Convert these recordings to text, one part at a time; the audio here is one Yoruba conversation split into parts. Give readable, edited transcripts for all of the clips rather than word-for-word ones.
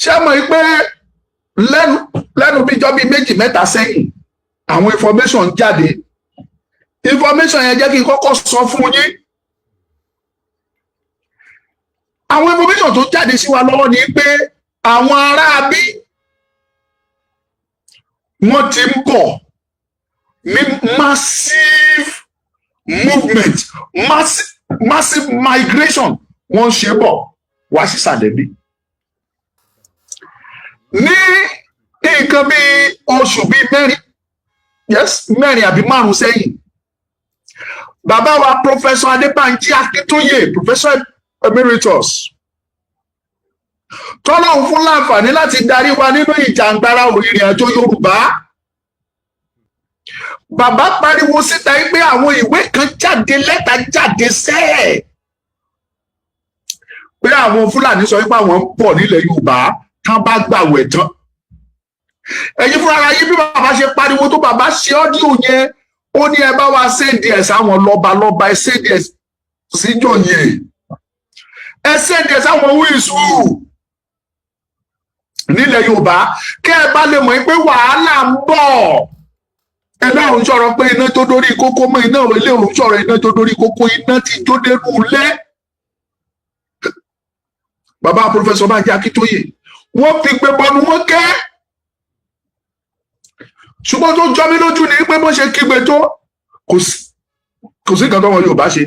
ṣé mọ̀ pé lẹ́nu bíjọ́ bíi méjì mẹ́ta sẹ́yìn àwọn information jáde. Information yẹn jẹ́ kí n kọ́kọ́ sọ fún yín. Àwọn information tó jáde sí wa lọ́wọ́ ni pé àwọn aráabí wọ́n ti ń bọ̀ ní massive movement, massive migration wọ́n ṣe bọ̀ wá sí Sàlẹ̀ bí. Ní nǹkan bí oṣù bíi mẹ́rin àbí márùn sẹ́yìn, bàbá wa Professor Adébánjí Akíntóyè, Professor Emeritus, tọ́lọ́hun fún láǹfààní láti darí wa nínú ìjàngbara ìrìn àjò Yorùbá. Bàbá pariwo síta pé àwọn ìwé kan jáde, lẹ́tà jáde sẹ́ẹ̀ pé àwọn Fúlàní sọ pé àwọn ń bọ̀ nílẹ̀ Yorùbá tán bá gbàwẹ̀ tán. Ẹ̀yin fúnra ara yín bí bàbá ṣe pariwo tó, bàbá ṣe ọ́díò yẹn, ó ní ẹ bá wa séǹdì ẹ̀ sáwọn lọ́balọ́ba, ẹ séǹdì ẹ̀ síjọ yẹn, ẹ séǹdì ẹ̀ sáwọn wíìsù nílẹ̀ Yorùbá kẹ́ ẹ bá lè mọ̀ pé wàhálà ń bọ̀. Ẹ náà ń sọ̀rọ̀ pé iná tó dórí kókó mọ́ iná ilé òun sọ̀rọ̀ iná tó dórí kókó, iná ti jó dérú lẹ́. Bàbá Professor Bánjí Akíntóyè wọ́n fi gbé bọ́nu wọn kẹ́. Ṣùgbọ́n tó jọ mí lójú ni pé bó ṣe kígbe tó kò sí nǹkan tọ́mọ Yorùbá ṣe,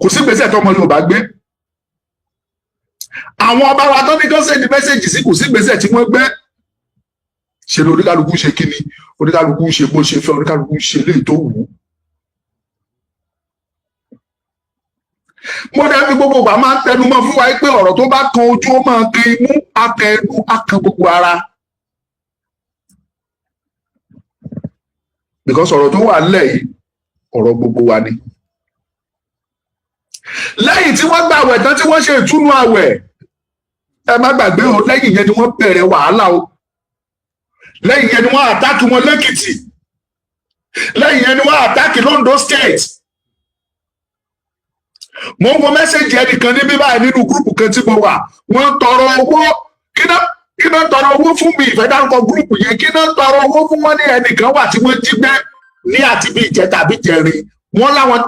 kò sí gbèsè tọ́mọ Yorùbá gbé. Àwọn ọba wa tó ní kán sẹ́ni mẹ́sẹ̀jì sí kò sí gbèsè tí wọ́n gbé. Ṣe ni oníkálukú ṣe kíni, oníkálukú ṣe bó ṣe fẹ́, oníkálukú ṣe léyìí tó wù ú. Mo dẹ̀ fi gbogbo ìgbà máa ń tẹnu mọ́ fún wa pé ọ̀rọ̀ tó bá kan ojú ó máa kan imú, akàn ẹnu, akàn gbogbo ara. Because ọ̀rọ̀ tó wà nílẹ̀ yìí ọ̀rọ̀ gbogbo wa ni. Lẹ́yìn tí wọ́n gba àwẹ̀ tán tí wọ́n ṣe ìtúnu àwẹ̀, ẹ má gbàgbé o, lẹ́yìn yẹn ni wọ́n bẹ̀rẹ̀ wàhálà o. Lẹ́yìn yẹn ni wọ́n àtáàkì wọn lẹ́kìtì, lẹ́yìn yẹn ni wọ́n àtáàkì l'Ondo State. Mo ń wo mẹ́sẹ̀jì ẹnìkan níbí báyìí nínú gúrùpù kan tí mo wà, wọ́n ń tọrọ owó, kí náà tọrọ owó fún mi, ìfẹ́ dárúkọ gúrùpù yẹn, kí náà tọrọ owó fún wọn ní ẹnìkan wà tí wọ́n jí gbé ní àti bí ìjẹta àbí jẹrin. Wọ́n láwọn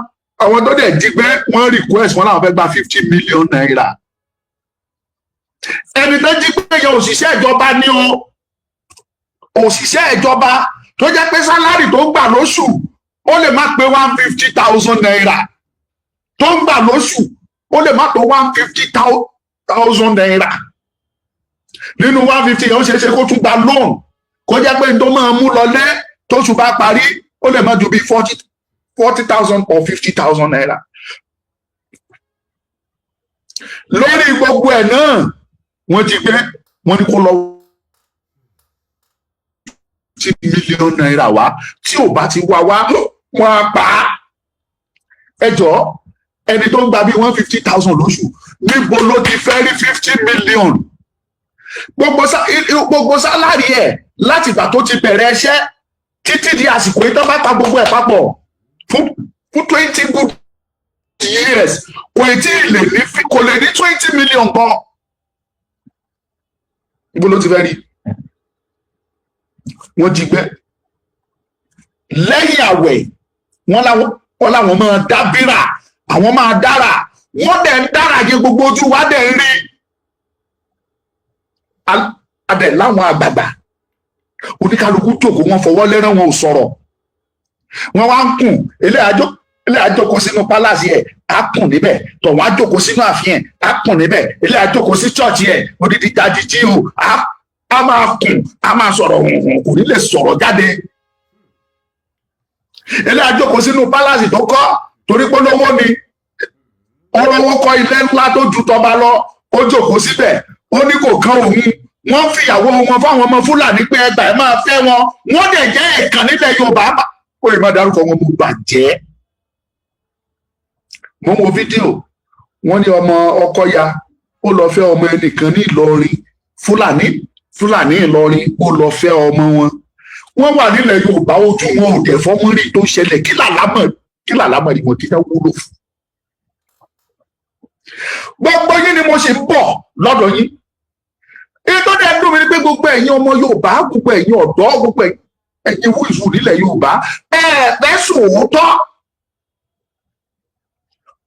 àwọn tó dẹ̀ jí gbé wọ́n request wọn láwọn fẹ́ gba 50 million naira. Ẹni tó jí gbé yẹn òṣìṣẹ́ ìjọba ni o, òṣìṣẹ́ ìjọba tó jẹ́ pé sálárì tó gbà lóṣù ó lè má pé 150,000 naira, tó ń gbà lóṣù ó lè má tó 150,000 naira. Nínú 150 yẹn ó ṣeé ṣe kó tún gba loan, kó jẹ́ pé tó máa mú lọlé tóṣù bá parí ó lè má ju bí 40,000 or 50,000 naira. Lórí gbogbo ẹ̀ náà wọ́n ti gbé, wọ́n ní kó lọ 50 million naira wá, tí ò bá ti wá wọ́n á pa á. Ẹ jọ̀ọ́, ẹni tó ń gba bí 150,000 lóṣù níbo ló ti fẹ́ rí 50 million? Gbogbo sálárì ẹ̀ láti ìgbà tó ti bẹ̀rẹ̀ iṣẹ́ títí di àsìkò yìí tó bá pa gbogbo ẹ̀ papọ̀ fún 20 good years kò lè ní 20 million kan. Ibo ló ti fẹ́ rí? Wọ́n jí gbé. Lẹ́yìn àwẹ̀ wọ́n láwọn máa dábìrà, àwọn máa dára, wọ́n dẹ̀ ń dára yẹ gbogbo ojú wa dẹ̀ ń rí. Adẹ̀ láwọn àgbàgbà oníkálukú jókòó, wọn fọwọ́ lẹ́rán, wọn ò sọ̀rọ̀. Wọ́n wá ń kùn, ilé àjókòó sínú pálásì ẹ̀ á kùn níbẹ̀, tọ̀wọ́n á jókòó sínú ààfin ẹ̀ á kùn níbẹ̀, ilé àjókòó sí chọ́ọ̀chì ẹ̀ odidi jáde jí o á máa kùn, á máa sọ̀rọ̀ hùn, kò ní lè sọ̀rọ̀ jáde. Ilé àjókòó sínú pálásì tó kọ́ torí pé lówó ni, ọlọ́wọ́ kọ́ ilé ńlá tó ju tọba lọ, ó jókòó síbẹ̀, ó ní kò kán òun. Wọ́n fìyàwó wọn fáwọn ọmọ Fúlàní pé ẹgbà ẹ máa fẹ́ wọn, wọ́n dẹ̀ jẹ́ ẹ̀kan nílẹ̀ Yorùbá. Ó lè má dárúkọ wọn, mo bàjẹ́. Mo wo fídíò, wọ́n ní ọmọ Ọkọya ó lọ fẹ́ ọmọ ẹnìkan ní Ìlọrin, Fúlàní Ìlọrin ó lọ fẹ́ ọmọ wọn. Wọ́n wà nílẹ̀ Yorùbá, ojú wọn ò dẹ̀ fọ́mọ́ rí tó ṣẹlẹ̀, kí làlámọ̀ ni mo ti fẹ́ wúlò fún. Gbogbo yín ni mo ṣe ń bọ̀ lọ́dọ̀ yín èyí tó dẹ̀ dùn mí ni pé gbogbo ẹ̀yin ọmọ Yorùbá, gbogbo ẹ̀yin ọ̀dọ́, gbogbo ẹ̀yin wíìsù nílẹ̀ Yorùbá, fẹ́ sòótọ́.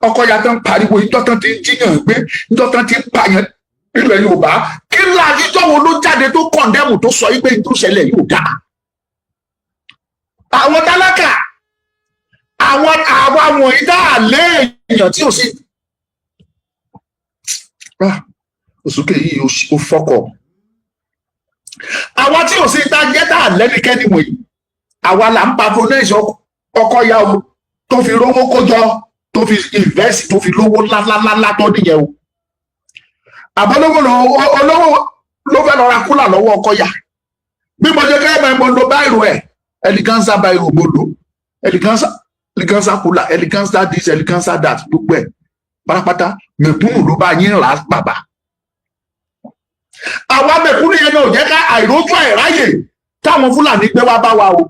Ọkọ̀yà tán pariwo ìjọ tán ti ń jiyàn gbé, ìjọ tán ti ń pààyàn nílẹ̀ Yorùbá, kí ńlá àjíjọ́ wo ló jáde tó kọ̀ndẹ́mù tó sọ wípé tó ṣẹlẹ̀ yóò dá? Àwọn tálákà, àwa wọ̀nyí dá àlẹ́ èèyàn tí ò sí. Òsókè yìí ó fọ́kọ̀. Àwa tí ò sí tá jẹ́ tá àlẹ́nikẹ́ni wọ̀nyí, àwa là ń patronage Ọkọ̀yà o, tó fi rówó kójọ, tó fi invest, tó fi lówó ńláńláńlá tó nìyẹn o. Àbọ̀lówó ló fẹ́ lọ ra kúlà lọ́wọ́ Ọkọ̀yà. Bí mo jẹ́ kẹ́ mo lo báìrò ẹ̀, eleganza báìrò mo lò, eleganza kúlà, eleganza this, eleganza that, gbogbo ẹ̀ pátápátá mẹ̀kúnnù ló bá yín rà bàbá. Àwa mẹ̀kúnnù yẹn náà jẹ́ ká àìrójú àìráyè táwọn Fúlàní gbé wá bá wa o.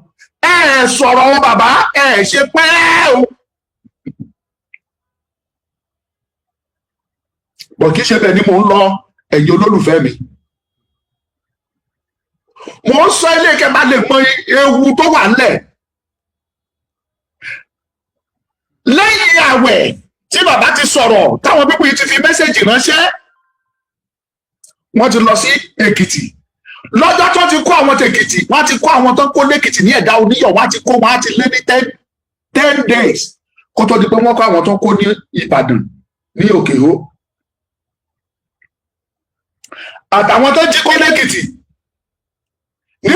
Sọ̀rọ̀ wọn bàbá, ṣe pẹ́ o. Bọ̀ kí ṣe bẹ́ẹ̀ ni mò ń lọ, ẹ̀yin olólùfẹ́ mi. Mò ń sọ ilé kẹ́ bá lè mọ ewu tó wà ńlẹ̀. Lẹ́yìn àwẹ̀ tí bàbá ti sọ̀rọ̀, táwọn pípọ̀ yìí ti fi mẹ́sẹ̀jì ránṣẹ́, wọ́n ti lọ sí Èkìtì. Lọ́jọ́ tó ti kó àwọn tèkìtì, wọ́n ti kó àwọn tó kó lẹ́kìtì ní Ẹ̀dá Oníyọ̀, wọ́n ti kó wọn á ti lé ní 10 days kó tó di pé wọ́n kó àwọn tó kó ní Ìbàdàn ní Òkèhó. Àtàwọn tó jí kó lẹ́kìtì ní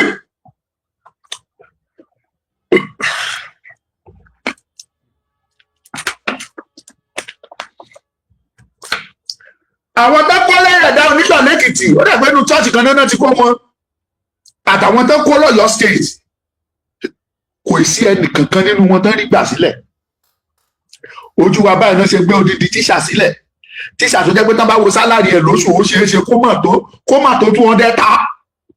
àwọn tó kó lẹ́yìn Ẹ̀dá Oníyọ̀ lẹ́kìtì, ó dàgbé inú chọ́ọ̀chì kan náà ti kó wọn. Àtàwọn tó kó lọ́yọ̀ state, kò sí ẹnì kankan nínú wọn tó rí gbà sílẹ̀. Ojú wa báyìí náà ṣe gbé odidi tíṣà sílẹ̀. Tíṣà tó jẹ́ pé tán bá wo sálárì ẹ̀ lóṣù, ó ṣeé ṣe kó mà tó 200,000.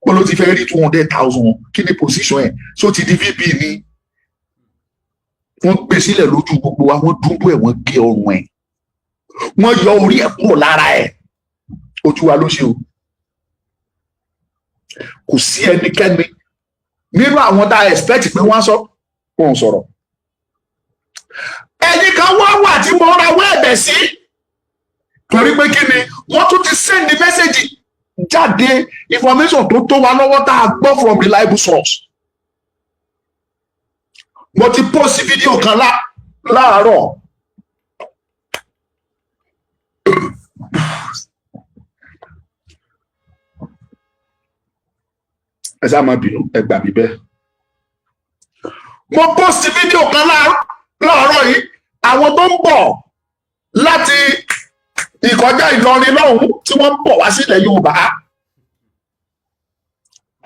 Pé ló ti fẹ́ rí 200,000. Kí ni position ẹ̀? So ti di VP ni. Wọ́n gbé sílẹ̀ lójú gbogbo wa, wọ́n dúdú ẹ̀, wọ́n gé ọrùn ẹ̀, wọ́n yọ orí ẹ̀ kúrò lára ẹ̀. Ojú wa ló ṣe o. Kò sí ẹnikẹ́ni nínú àwọn tá a expect pé wọ́n sọ̀rọ̀. Ẹni kan wà tí mo rawọ́ ẹ̀bẹ̀ sí, torí pé kí ni wọ́n tún ti send message jáde, information tó wa lọ́wọ́ tá a gbọ́ from reliable source. Mo ti post fídíò kan láàárọ̀. Ẹ sá máa bínú, ẹ gbà mí bẹ́ẹ̀. Mo post fídíò kan láàárọ̀ yìí, àwọn tó ń bọ̀ láti ìkọjá Ìlọrin lọ́hùn tí wọ́n ń bọ̀ wá sílẹ̀ Yorùbá.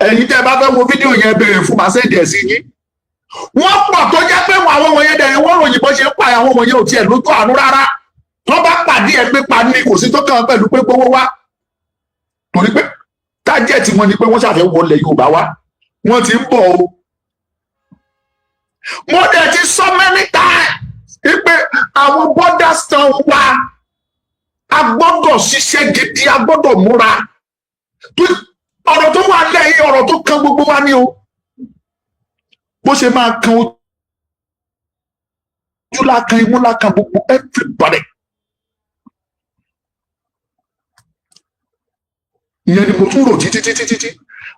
Ẹ̀yin tẹ́ bá fẹ́ wo fídíò yẹn, béèrè fún màsẹ́ẹ̀dì ẹ̀ sí yín. Wọ́n pọ̀ tó jẹ́ pé àwọn ọmọ yẹn dẹ̀ wọ́n ròyìn bó ṣe ń pa àwọn ọmọ yẹn ò tiẹ̀ lójú àánú rárá. Wọ́n bá pàdé ẹ pé pa ní kò sí tó kàn pẹ̀lú pé gbowó wá. Torí pé tájẹ̀tì wọn ni pé wọ́n ṣàfẹ́ wọlé Yorùbá wá. Wọ́n ti ń bọ̀ o. Mo dẹ̀ ti sọ many times wípé àwọn borders town wa, a gbọ́dọ̀ ṣiṣẹ́ gidi, a gbọ́dọ̀ múra. Ọ̀rọ̀ tó wà lẹ́yìn ọ̀rọ̀ tó kan gbogbo wa ni o. Bó ṣe máa kan ojú lákan, imú lákan, gbogbo everybody. Ìyẹn ni mo tún rò títí.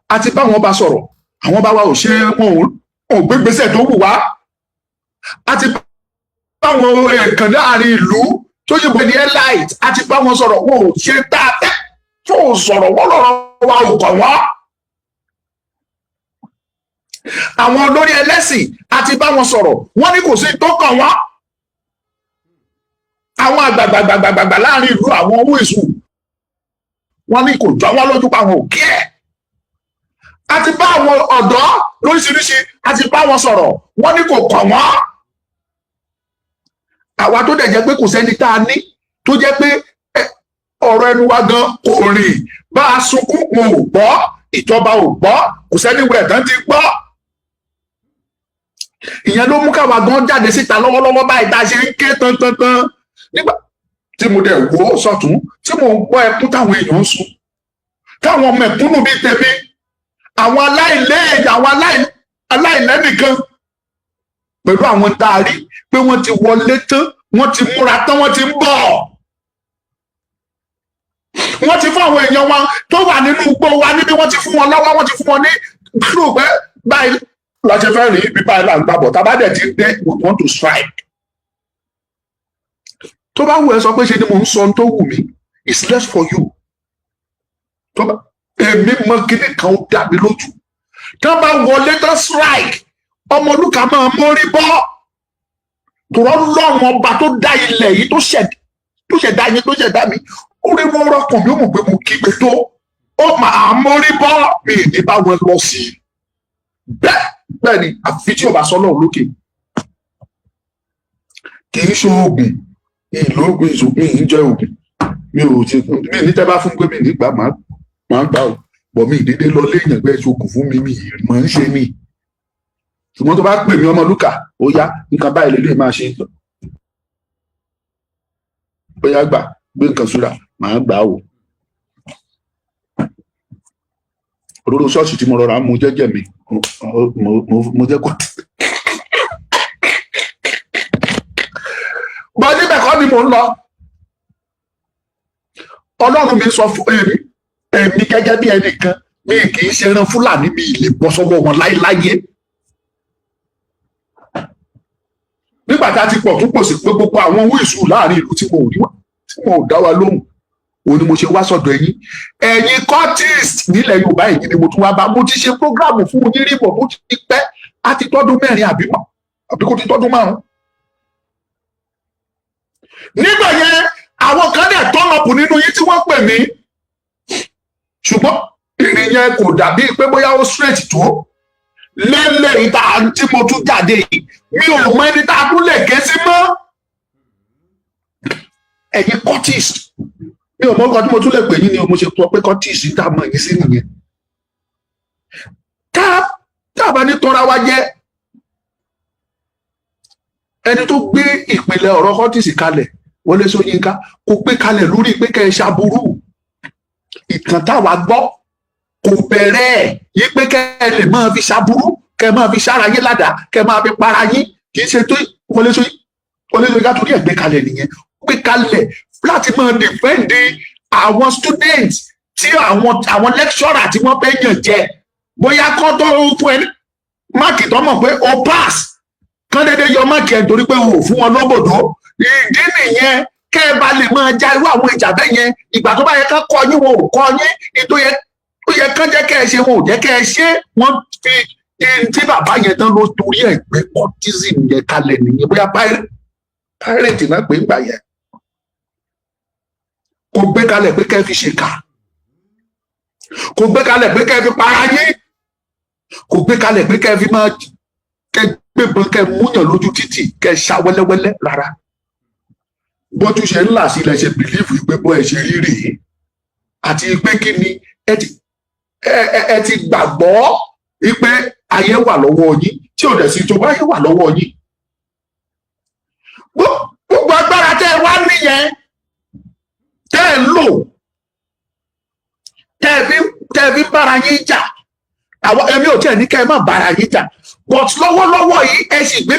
A ti bá wọn bá sọ̀rọ̀, àwọn bá wa ò ṣe wọn ò gbégbésẹ̀ tó wù wá. A ti bá wọn ẹ̀kan láàrin ìlú tó yìnbó ní airlight, a ti bá wọn sọ̀rọ̀, wọn ò ṣe dáadáa tó sọ̀rọ̀, wọ́n lọ́rọ̀ wa ò kàn wọ́n. Àwọn olórí ẹlẹ́sìn, a ti bá wọn sọ̀rọ̀, wọ́n ní kò sí tó kàn wọ́n. Àwọn àgbàgbàgbàgbàgbà láàrin ìlú, àwọn owó ìṣù, wọ́n ní kò jọ wọ́n lójú pa wọn ò kí ẹ̀. A ti bá àwọn ọ̀dọ́ lóríṣiríṣi, a ti bá wọn sọ̀rọ̀, wọ́n ní kò kàn wọ́n. Àwa tó dẹ̀ jẹ́ pé kò sẹ́ni tá a ní, tó jẹ́ pé ọ̀rọ̀ ẹnu wa gan kò rìn, bá a sunkún wọn ò gbọ́, ìjọba ò gbọ́, kò sẹ́ni wẹ̀ tán ti gbọ́. Ìyẹn ló mú káwa gan jáde síta lọ́wọ́lọ́wọ́ báyìí tá a ṣe ń ké tantantan. Nígbà tí mo dẹ̀ wò ó sọ̀tún, tí mo ń gbọ́ ẹkún táwọn èèyàn ń sun, káwọn mẹ̀kúnnù bíi tèmi, àwọn aláìlẹ́yìn, àwọn aláìlẹ́nìkan, pẹ̀lú àwọn tá a rí pé wọ́n ti wọlé tán, wọ́n ti múra tán, wọ́n ti ń bọ̀. Wọ́n ti fún àwọn èèyàn wọn tó wà nínú igbó wa níbi, wọ́n ti fún wọn lọ́wọ́, wọ́n ti fún wọn ní group pé báyìí lọ́jọ́ fẹ́ rí ibi báyìí là ń gbàbọ̀, tá a bá dẹ̀ ti dé we want to strike. Tó bá wù ẹ́ sọ pé ṣe ni mò ń sọ ohun tó wù mí, it's less for you. Tó bá èmi mọ kíní kan ó dà mí lójú. Tó bá wọlé tán strike, Ọmọlúkà máa mórí bọ́. Tòrọ́ lọ́rùn ọba tó dá ilẹ̀ yìí, tó ṣẹ̀dá yín, tó ṣẹ̀dá mi, ó rí wọ́n rọ́kàn mi, ó mọ̀ pé mo kígbe tó, ó máa mórí bọ́ mi ní bá wọn lọ sí i. Bẹ́ẹ̀ ni àfi tí ò bá sọ lọ́run lókè. Kì í ṣe oògùn, ìlóògùn ìṣògùn yìí jẹ́ oògùn. Mi ò ti mi ní tẹ́ bá fún pé mi nígbà máa gbà ó. Bọ̀ mi ìdílé lọ léèyàn gbé ṣoògùn fún mi mọ̀ ń ṣe ni. Ṣùgbọ́n tó bá pè mí Ọmọlúkà, ó yá nǹkan báyìí lè máa ṣe. Ó yá gbà gbé nǹkan súra, màá gbà ó. Òróró ṣọ́ọ̀ṣì tí mo rọra mú jẹ́jẹ́ mi, mo jẹ́ kó. Bọ́ níbẹ̀ kọ́ ni mò ń lọ. Ọlọ́run mi sọ fún èmi gẹ́gẹ́ bí ẹnìkan, mi kì í ṣe ẹran Fúlàní, mi lè bọ́ sọ́wọ́ wọn láéláyé. Nígbà tá a ti pọ̀ tó pọ̀ sí pé gbogbo àwọn owó ìṣù láàrin ìlú tí mo ò rí wá, tí mo ò dá wa lóhùn, òun ni mo ṣe wá sọ́dọ̀ ẹ̀yin cultist nílẹ̀ Yorùbá. Èyí ni mo tún wá bá. Mo ti ṣe prógráàmù fún yín rí bọ̀, mo ti pẹ́, á ti tọ́dún 4 àbí kò ti tọ́dún 5. Nígbà yẹn àwọn kan dẹ̀ tọ́nọ̀pù nínú yín tí wọ́n pè mí, ṣùgbọ́n ìrìn yẹn kò dàbí pé bóyá ó straight tó. Lẹ́lẹ̀ ìta tí mo tún jáde yìí, mi ò mọ ẹni tá a tún lè ké sí mọ́. Ẹ̀yin cultist, mi ò mọ nǹkan tí mo tún lè pè yín ni mo ṣe sọ pé cultist tá a mọ̀ yín sí nìyẹn. Tá a bá ní tọ́ra wa jẹ́, ẹni tó gbé ìpìlẹ̀ ọ̀rọ̀ cultist kalẹ̀, Wọlé Ṣóyínká, kò gbé kalẹ̀ lórí pé kẹ́ ẹ ṣàbúrú. Ìtàn táwa gbọ́ kò bẹ̀rẹ̀ yí pé kẹ́ ẹ lè máa fi ṣàbúrú, kẹ́ ẹ máa fi ṣára yín ládàá, kẹ́ ẹ máa fi para yín. Kì í ṣe tó Wọlé Ṣóyínká torí ẹ̀ gbé kalẹ̀ nìyẹn. Gbé kalẹ̀ láti máa dìfẹ́ǹdì àwọn students tí àwọn lecturer tí wọ́n fẹ́ yàn jẹ. Bóyá kọ́ tó fún ẹni máàkì tó mọ̀ pé o pass, kán dédé yọ máàkì ẹ̀ torí pé o ò fún wọn lọ́bọ̀dọ́. Ìdí nìyẹn kẹ́ ẹ bá lè máa ja irú àwọn ìjà bẹ́ẹ̀ yẹn. Ìgbà tó bá yẹ ká kọ́ yín, wọn ò kọ́ yín. Ó yẹ kán jẹ́ kẹ́ ẹ ṣe, wọn ò jẹ́ kẹ́ ẹ ṣe. Wọ́n fi tí bàbá yẹn tán ló torí ẹ̀ gbé cultism yẹn kalẹ̀ nìyẹn. Bóyá pirate náà pé ń gbà yẹn. Kò gbé kalẹ̀ pé kẹ́ ẹ fi ṣèkà. Kò gbé kalẹ̀ pé kẹ́ ẹ fi para yín. Kò gbé kalẹ̀ pé kẹ́ ẹ fi máa gbébọn, kẹ́ ẹ múyàn lójú títì, kẹ́ ẹ ṣá wẹ́lẹ́wẹ́lẹ́ rárá. Bọ́jú ṣe ńlá sí ilẹ̀ ṣe bìlífù pé bọ́ ẹ ṣe rí rèé. Àti pé kí ni ẹ ti gbàgbọ́ pé ayé wà lọ́wọ́ yín, tí ò dẹ̀ sí tó ayé wà lọ́wọ́ yín. Gbogbo agbára tẹ́ ẹ wá nìyẹn, tẹ́ ẹ lò, tẹ́ ẹ fi bára yín jà. Àwọn ẹ̀mí ò tiẹ̀ ní kẹ́ ẹ má bára yín jà, but lọ́wọ́lọ́wọ́ yìí ẹ sì gbé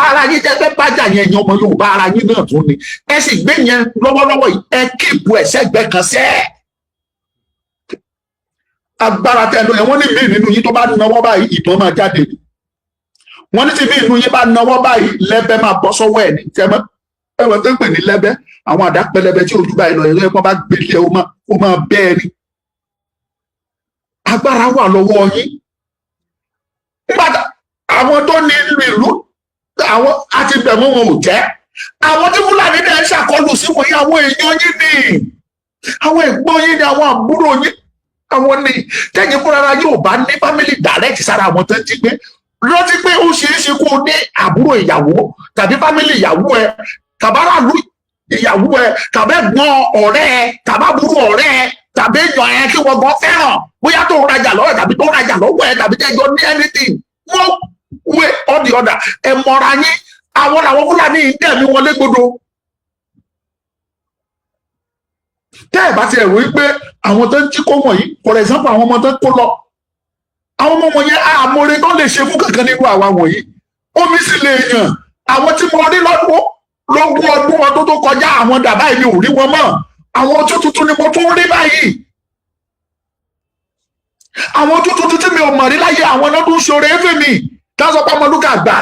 ara yín tẹ́ fẹ́ bájà yẹn, ẹ̀yin ọmọ Yorùbá ara yín náà tún ni. Ẹ sì gbé yẹn lọ́wọ́lọ́wọ́ yìí, ẹ kíìpù ẹ̀ sẹ́gbẹ́ kan sẹ́ẹ̀. Agbára tẹ́ ẹ lò yẹn, wọ́n ní mí nínú yín tó bá náwó báyìí ìbọn máa jáde. Wọ́n ní tí mí nínú yín bá náwó báyìí lẹ́bẹ̀ máa bọ́ sọ́wọ́ ẹ̀ ní tẹ́mọ́. Ẹ̀wọ̀n tó ń pè ní lẹ́bẹ̀, àwọn àdá pẹlẹbẹ tí ojú báyìí lọ yẹn lọ́yẹ́ kó bá gbélé ó máa bẹ́ẹ̀ ni. Agbára wà lọ́wọ́ yín. Nígbà àwọn tó ní ìlú, àwọn àti bẹ̀mú wọn ò jẹ́. Àwọn tí Fúlàní náà ń ṣàkọlù sí wọ̀nyí, àwọn èèyàn yín ni. Àwọn ẹ̀gbọ́n yín ni, àwọn àbúrò yín. Àwọn ni tẹ́yìn fúnra yóò bá ní family direct sára àwọn tó ń jí gbé. Rántí pé ó ṣeé ṣe kó o ní àbúrò ìyàwó tàbí family ìyàwó ẹ, tàbáràlú ìyàwó ẹ, tàbẹ́gbọ́n ọ̀rẹ́ ẹ, tàbábúrò ọ̀rẹ́ ẹ, tàbí èèyàn ẹ kí wọ́n gan fẹ́ràn. Bóyá tó ń rajà lọ́wọ́ ẹ tàbí tó ń rajà lọ́wọ́ ẹ tàbí tẹ́jọ́ ní anything. Wọ́n way or the other. Ẹ mọ̀ra yín. Àwọn làwọn Fúlàní dẹ̀mí wọn légbodò. tẹ́ ẹ̀ bá ti ẹ̀rọ wípé àwọn tó ń jí kó wọ̀nyí for example àwọn ọmọ tó ń kó lọ àwọn ọmọ wọ̀nyẹn àmọ́re tó lè ṣe fún kankan nínú àwa wọ̀nyí omi sì lè yàn àwọn tí mo rí lọ́dún ọdún tó kọjá àwọn dàbá yìí ò rí wọn mọ́ àwọn ojú tuntun ni mo tún rí báyìí àwọn ojú tuntun tí mi ò mọ̀ rí láyé àwọn náà tún ṣoore fún mi ká sọ pé ọmọlúkà gbà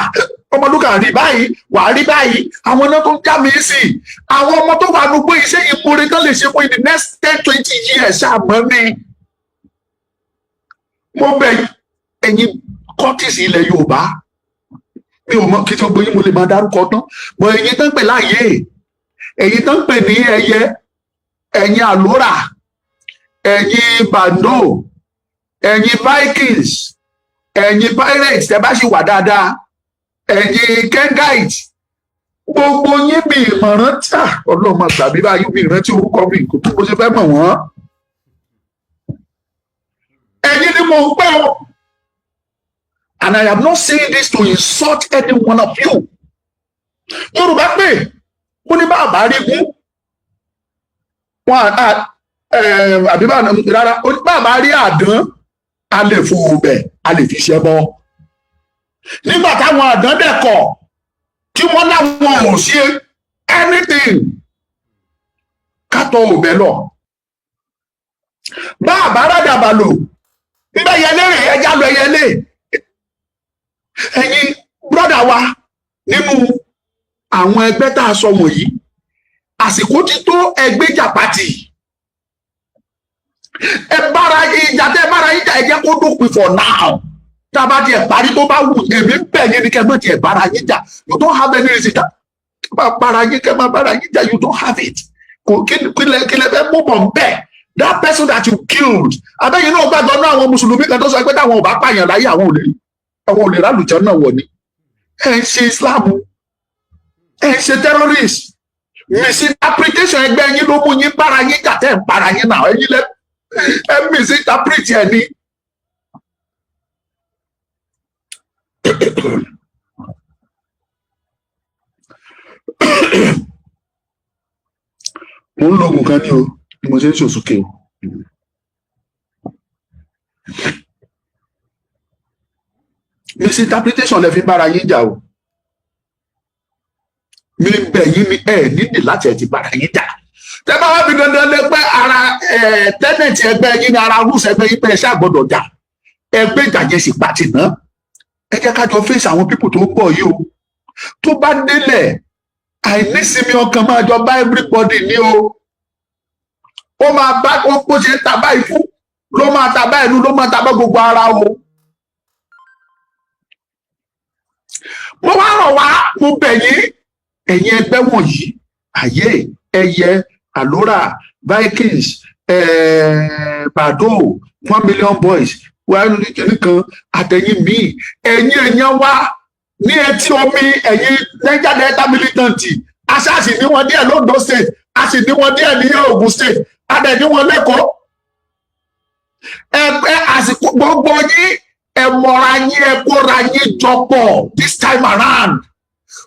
ọmọlúkà rí báyìí wàá rí báyìí àwọn náà tún já mi sí àwọn ọmọ tó wà nùgbò iṣẹ́ ìmúre tán lè ṣe fún in the next 10-20 years àmọ́ mi mo bẹ̀ ẹ̀yin kọ́tìsì ilẹ̀ Yorùbá mi ò mọ kí tí ó gbóyún mo lè máa dárúkọ tán mọ ẹ̀yin tán pè láàyè ẹ̀yin tán pè ní ẹyẹ ẹ̀yin àlórà ẹ̀yin bando ẹ̀yin Vikings ẹ̀yin pirates tẹ́ bá sì wà dáadáa ẹ̀yin kengite gbogbo yín mi ìmọ̀ràn tà ọlọ́mọ tàbí báyìí mi ìrántí orúkọ mi kò tó bó ṣe fẹ́ mọ̀ wọ́n ẹ̀yin ni mo ń pẹ́ o and I am not saying this to insult any one of you Yorùbá pé ó ní bàbá rí gún wọn àbí rárá ó ní bàbá rí àdán a lè fò bẹ̀ a lè fi ṣẹ́ bọ́ nígbà táwọn àdán dẹ̀kọ̀ tí wọ́n láwọn ò ṣe anything kátó òbẹ̀ lọ bá àbárádàbà lò nígbà yẹlé rẹ̀ ẹja lọ yẹlé ẹ̀yin brọ́dà wa nínú àwọn ẹgbẹ́ tá a sọ wọ̀nyí àsìkò ti tó ẹgbẹ́ jàpátì ẹ bára ìjà tẹ bára ìjà ẹ jẹ́ kó dópin for now tá a bá tiẹ̀ parí tó bá wù èmi ń bẹ̀ yín ni kẹ́ mọ̀ tiẹ̀ bára yín jà you don't have any reason bá bára yín kẹ́ máa bára yín jà you don't have it kò kí lẹ fẹ́ mú bọ̀ ń bẹ̀ that person that you killed abẹ́yìn náà gbàgbọ́ náà àwọn mùsùlùmí kan tó sọ pé táwọn ò bá pààyàn láyé àwọn ò lè rálùjọ náà wọ̀ ni ẹ̀ ń ṣe Islam ẹ̀ ń ṣe terrorist misinterpretation ẹgbẹ́ yín ló mú yín bára yín jà tẹ́ ń para yín náà ẹ̀yin lẹ́ ẹ̀ misinterpret ẹ̀ ni. mo ń lo oògùn kan ní o bí mo ṣe ń ṣòsókè o misinterpretation lẹ fi bára yín jà o mi bẹ̀ yín ni ẹ nídìí láti ẹ ti bára yín jà tẹ bá wá fi dandan lé pé ara tẹnẹtì ẹgbẹ́ yín ni ara rúùsì ẹgbẹ́ yín pé ẹ ṣáà gbọ́dọ̀ jà ẹgbẹ́ ìjàjẹ sì pàtì náà ẹ jẹ́ ká jọ fèsì àwọn pípò tó ń bọ̀ yìí o tó bá délẹ̀ àìnísinmi ọkàn máa jọ bá everybody ní o ó máa bá bó ṣe ń ta báyìí fún ló máa ta báyìí ló máa ta bá gbogbo ara o. mo wá rọ̀ wá mo bẹ̀ yín ẹ̀yin ẹgbẹ́ wọ̀nyí àyè ẹyẹ àlórà Vikings bàdó 1 million boys wàá nìkan àtẹ̀yìn míì ẹ̀yin èèyàn wá ní etí omi ẹ̀yin Niger Delta militant aṣáàṣì ní wọn díẹ̀ l'Ondo state a sì ní wọn díẹ̀ ní Ogun state a dẹ̀ ní wọn lẹ́kọ̀ọ́ ẹgbẹ́ àsìkò gbogbo yín ẹ mọ̀ra yín ẹ kóra yín jọpọ̀ this time around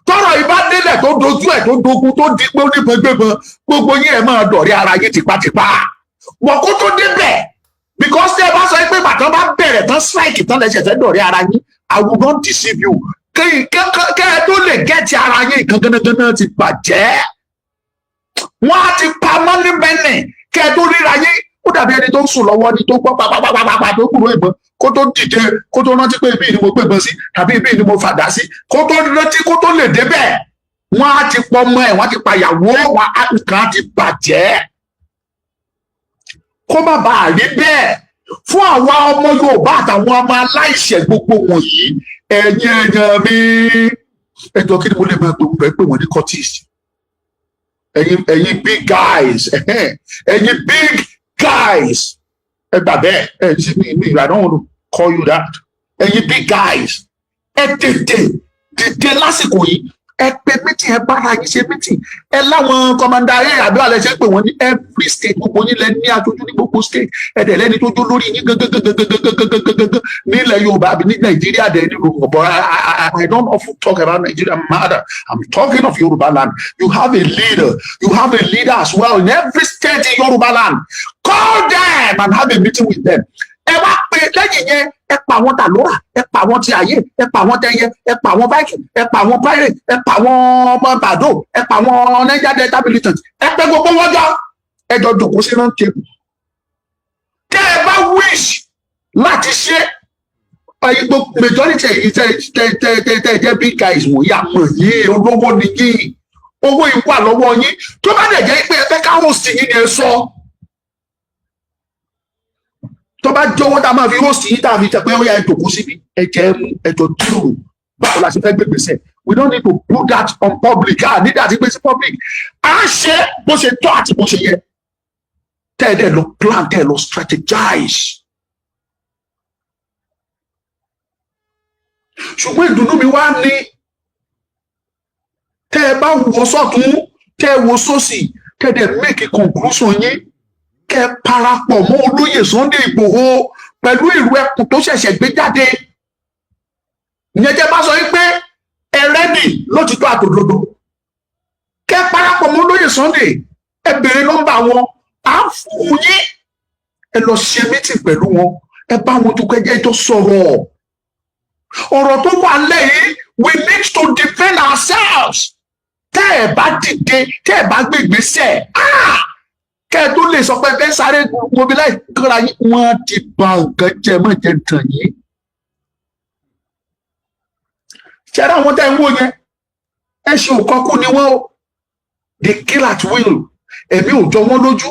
tọrọ ìbá délẹ̀ tó dojú ẹ̀ tó dogun tó di pé ó ní gbẹgbẹgbẹ gbogbo yín ẹ máa dọ̀rí ara yín tipátipá wọ́n kó tó débẹ̀ because tẹ́ ẹ bá sọ pé bàtán bá bẹ̀rẹ̀ tán strike tán lẹ́sẹ̀ fẹ́ dọ̀rí ara yín I will not deceive you kẹ́ ẹ tó lè gẹ́ẹ̀tì ara yín nǹkan gánagánà ti bàjẹ́ wọ́n á ti pa mọ́lí mẹ́lẹ̀ kẹ́ ẹ tó ríra yín ó dàbí ẹni tó ń sùn lọ́wọ́ ni tó gbọ́ pàpàpàpàpà tó kúrò ìbọn kó tó dìde kó tó rántí pé ibi ni mo gbébọn sí tàbí ibi ni mo fàdá sí kó tó rántí kó tó lè débẹ̀ wọ́n á ti pọ̀ mọ́ ẹ̀ wọ́n á ti pàyàwó wọn nǹkan á ti bàjẹ́ kó má bàa rí bẹ́ẹ̀ fún àwa ọmọ Yorùbá àtàwọn ọmọ aláìṣẹ̀ gbogbo wọ̀nyí ẹ̀yin èèyàn mi ẹjọ́ kí ni mo lè máa gbogbo ẹ pé wọ́n ní cortis ẹ̀yin big guys ẹ̀yin big guys ẹ gbà bẹ́ẹ̀ ẹ ṣe mi I don't want to call you that ẹ̀yin big guys ẹ tètè dìde lásìkò yìí ẹ pé meeting, ẹ bára yín ṣe meeting, ẹ láwọn commander àbí àlẹ́ ṣe pé wọ́n ní every state gbogbo yín lẹ ní aṣojú ní gbogbo state ẹ̀dẹ̀ lẹ́ni tó jó lórí yín gangan nílẹ̀ Yorùbá àbí ní Nàìjíríà dẹ̀ ní gbogbo. But I don't often talk about Nigeria matter. I'm talking of Yoruba land. You have a leader. You have a leader as well in every state in Yoruba land. Call them and have a meeting with them. Ẹ wá pé lẹ́yìn yẹn ẹ pa àwọn tàlóra, ẹ pa àwọn ti ayé, ẹ pa àwọn tẹyẹ, ẹ pa àwọn Viking, ẹ pa àwọn pirate, ẹ pa àwọn ọmọ Bàdó, ẹ pa àwọn Niger Delta militant, ẹ pé gbogbo wọn jọ ẹ jọ jòkó sí round table. Tẹ́ ẹ bá wish láti ṣe majority èyí tẹ́ jẹ́ big guys wọ̀nyí àmọ̀ yìí olówó nìyí owó ìwà lọ́wọ́ yín tó bá dẹ̀ jẹ́ pé ẹ fẹ́ ká host yín ni ẹ sọ. Tó bá jọ̀wọ́ tá a máa fi host yìí tá a fi jẹ pé ó yà ìjòkó síbi ẹ̀jẹ̀ mú ẹjọ́ dúró báwo la ṣe fẹ́ gbé gbèsè. We don't need to put that on public. Nígbà àti gbèsè public à ń ṣe bó ṣe tọ́ àti bó ṣe yẹ. Tẹ́ ẹ dẹ̀ lọ plan, tẹ́ ẹ lọ strategize. Ṣùgbọ́n ìdùnnú mi wá ní tẹ́ ẹ bá wò sọ́tún tẹ́ ẹ wò sósì tẹ́ ẹ dẹ̀ make a conclusion yín. Kẹ́ parapọ̀ mọ́ olóyè Sunday Igboho pẹ̀lú ìlú ẹkùn tó ṣẹ̀ṣẹ̀ gbé jáde. Ìyẹn jẹ́ bá sọ wípé ẹ rẹ́dì lótìtọ́ àtòdodo. Kẹ́ parapọ̀ mọ́ olóyè Sunday ẹ béèrè nọ́mbà wọn á fún yín. Ẹ lọ ṣe meeting pẹ̀lú wọn ẹ bá wọn tó kẹjẹ tó sọ̀rọ̀. Ọ̀rọ̀ tó wà lẹ́yìn we need to defend ourselves. Tẹ́ ẹ bá dìde tẹ́ ẹ bá gbé ìgbésẹ̀ kẹ́ tó lè sọ pé fẹ́ sáré mobilize kọ́ra yín wọ́n ti ba nǹkan jẹ́ mọ́ jẹ́ tàn yín. Ṣẹ́ra àwọn tẹ́ ń wò yẹn ẹ ṣe òkọ́kú ni wọ́n o. They kill at will. Ẹ̀mí ò jọ wọ́n lójú.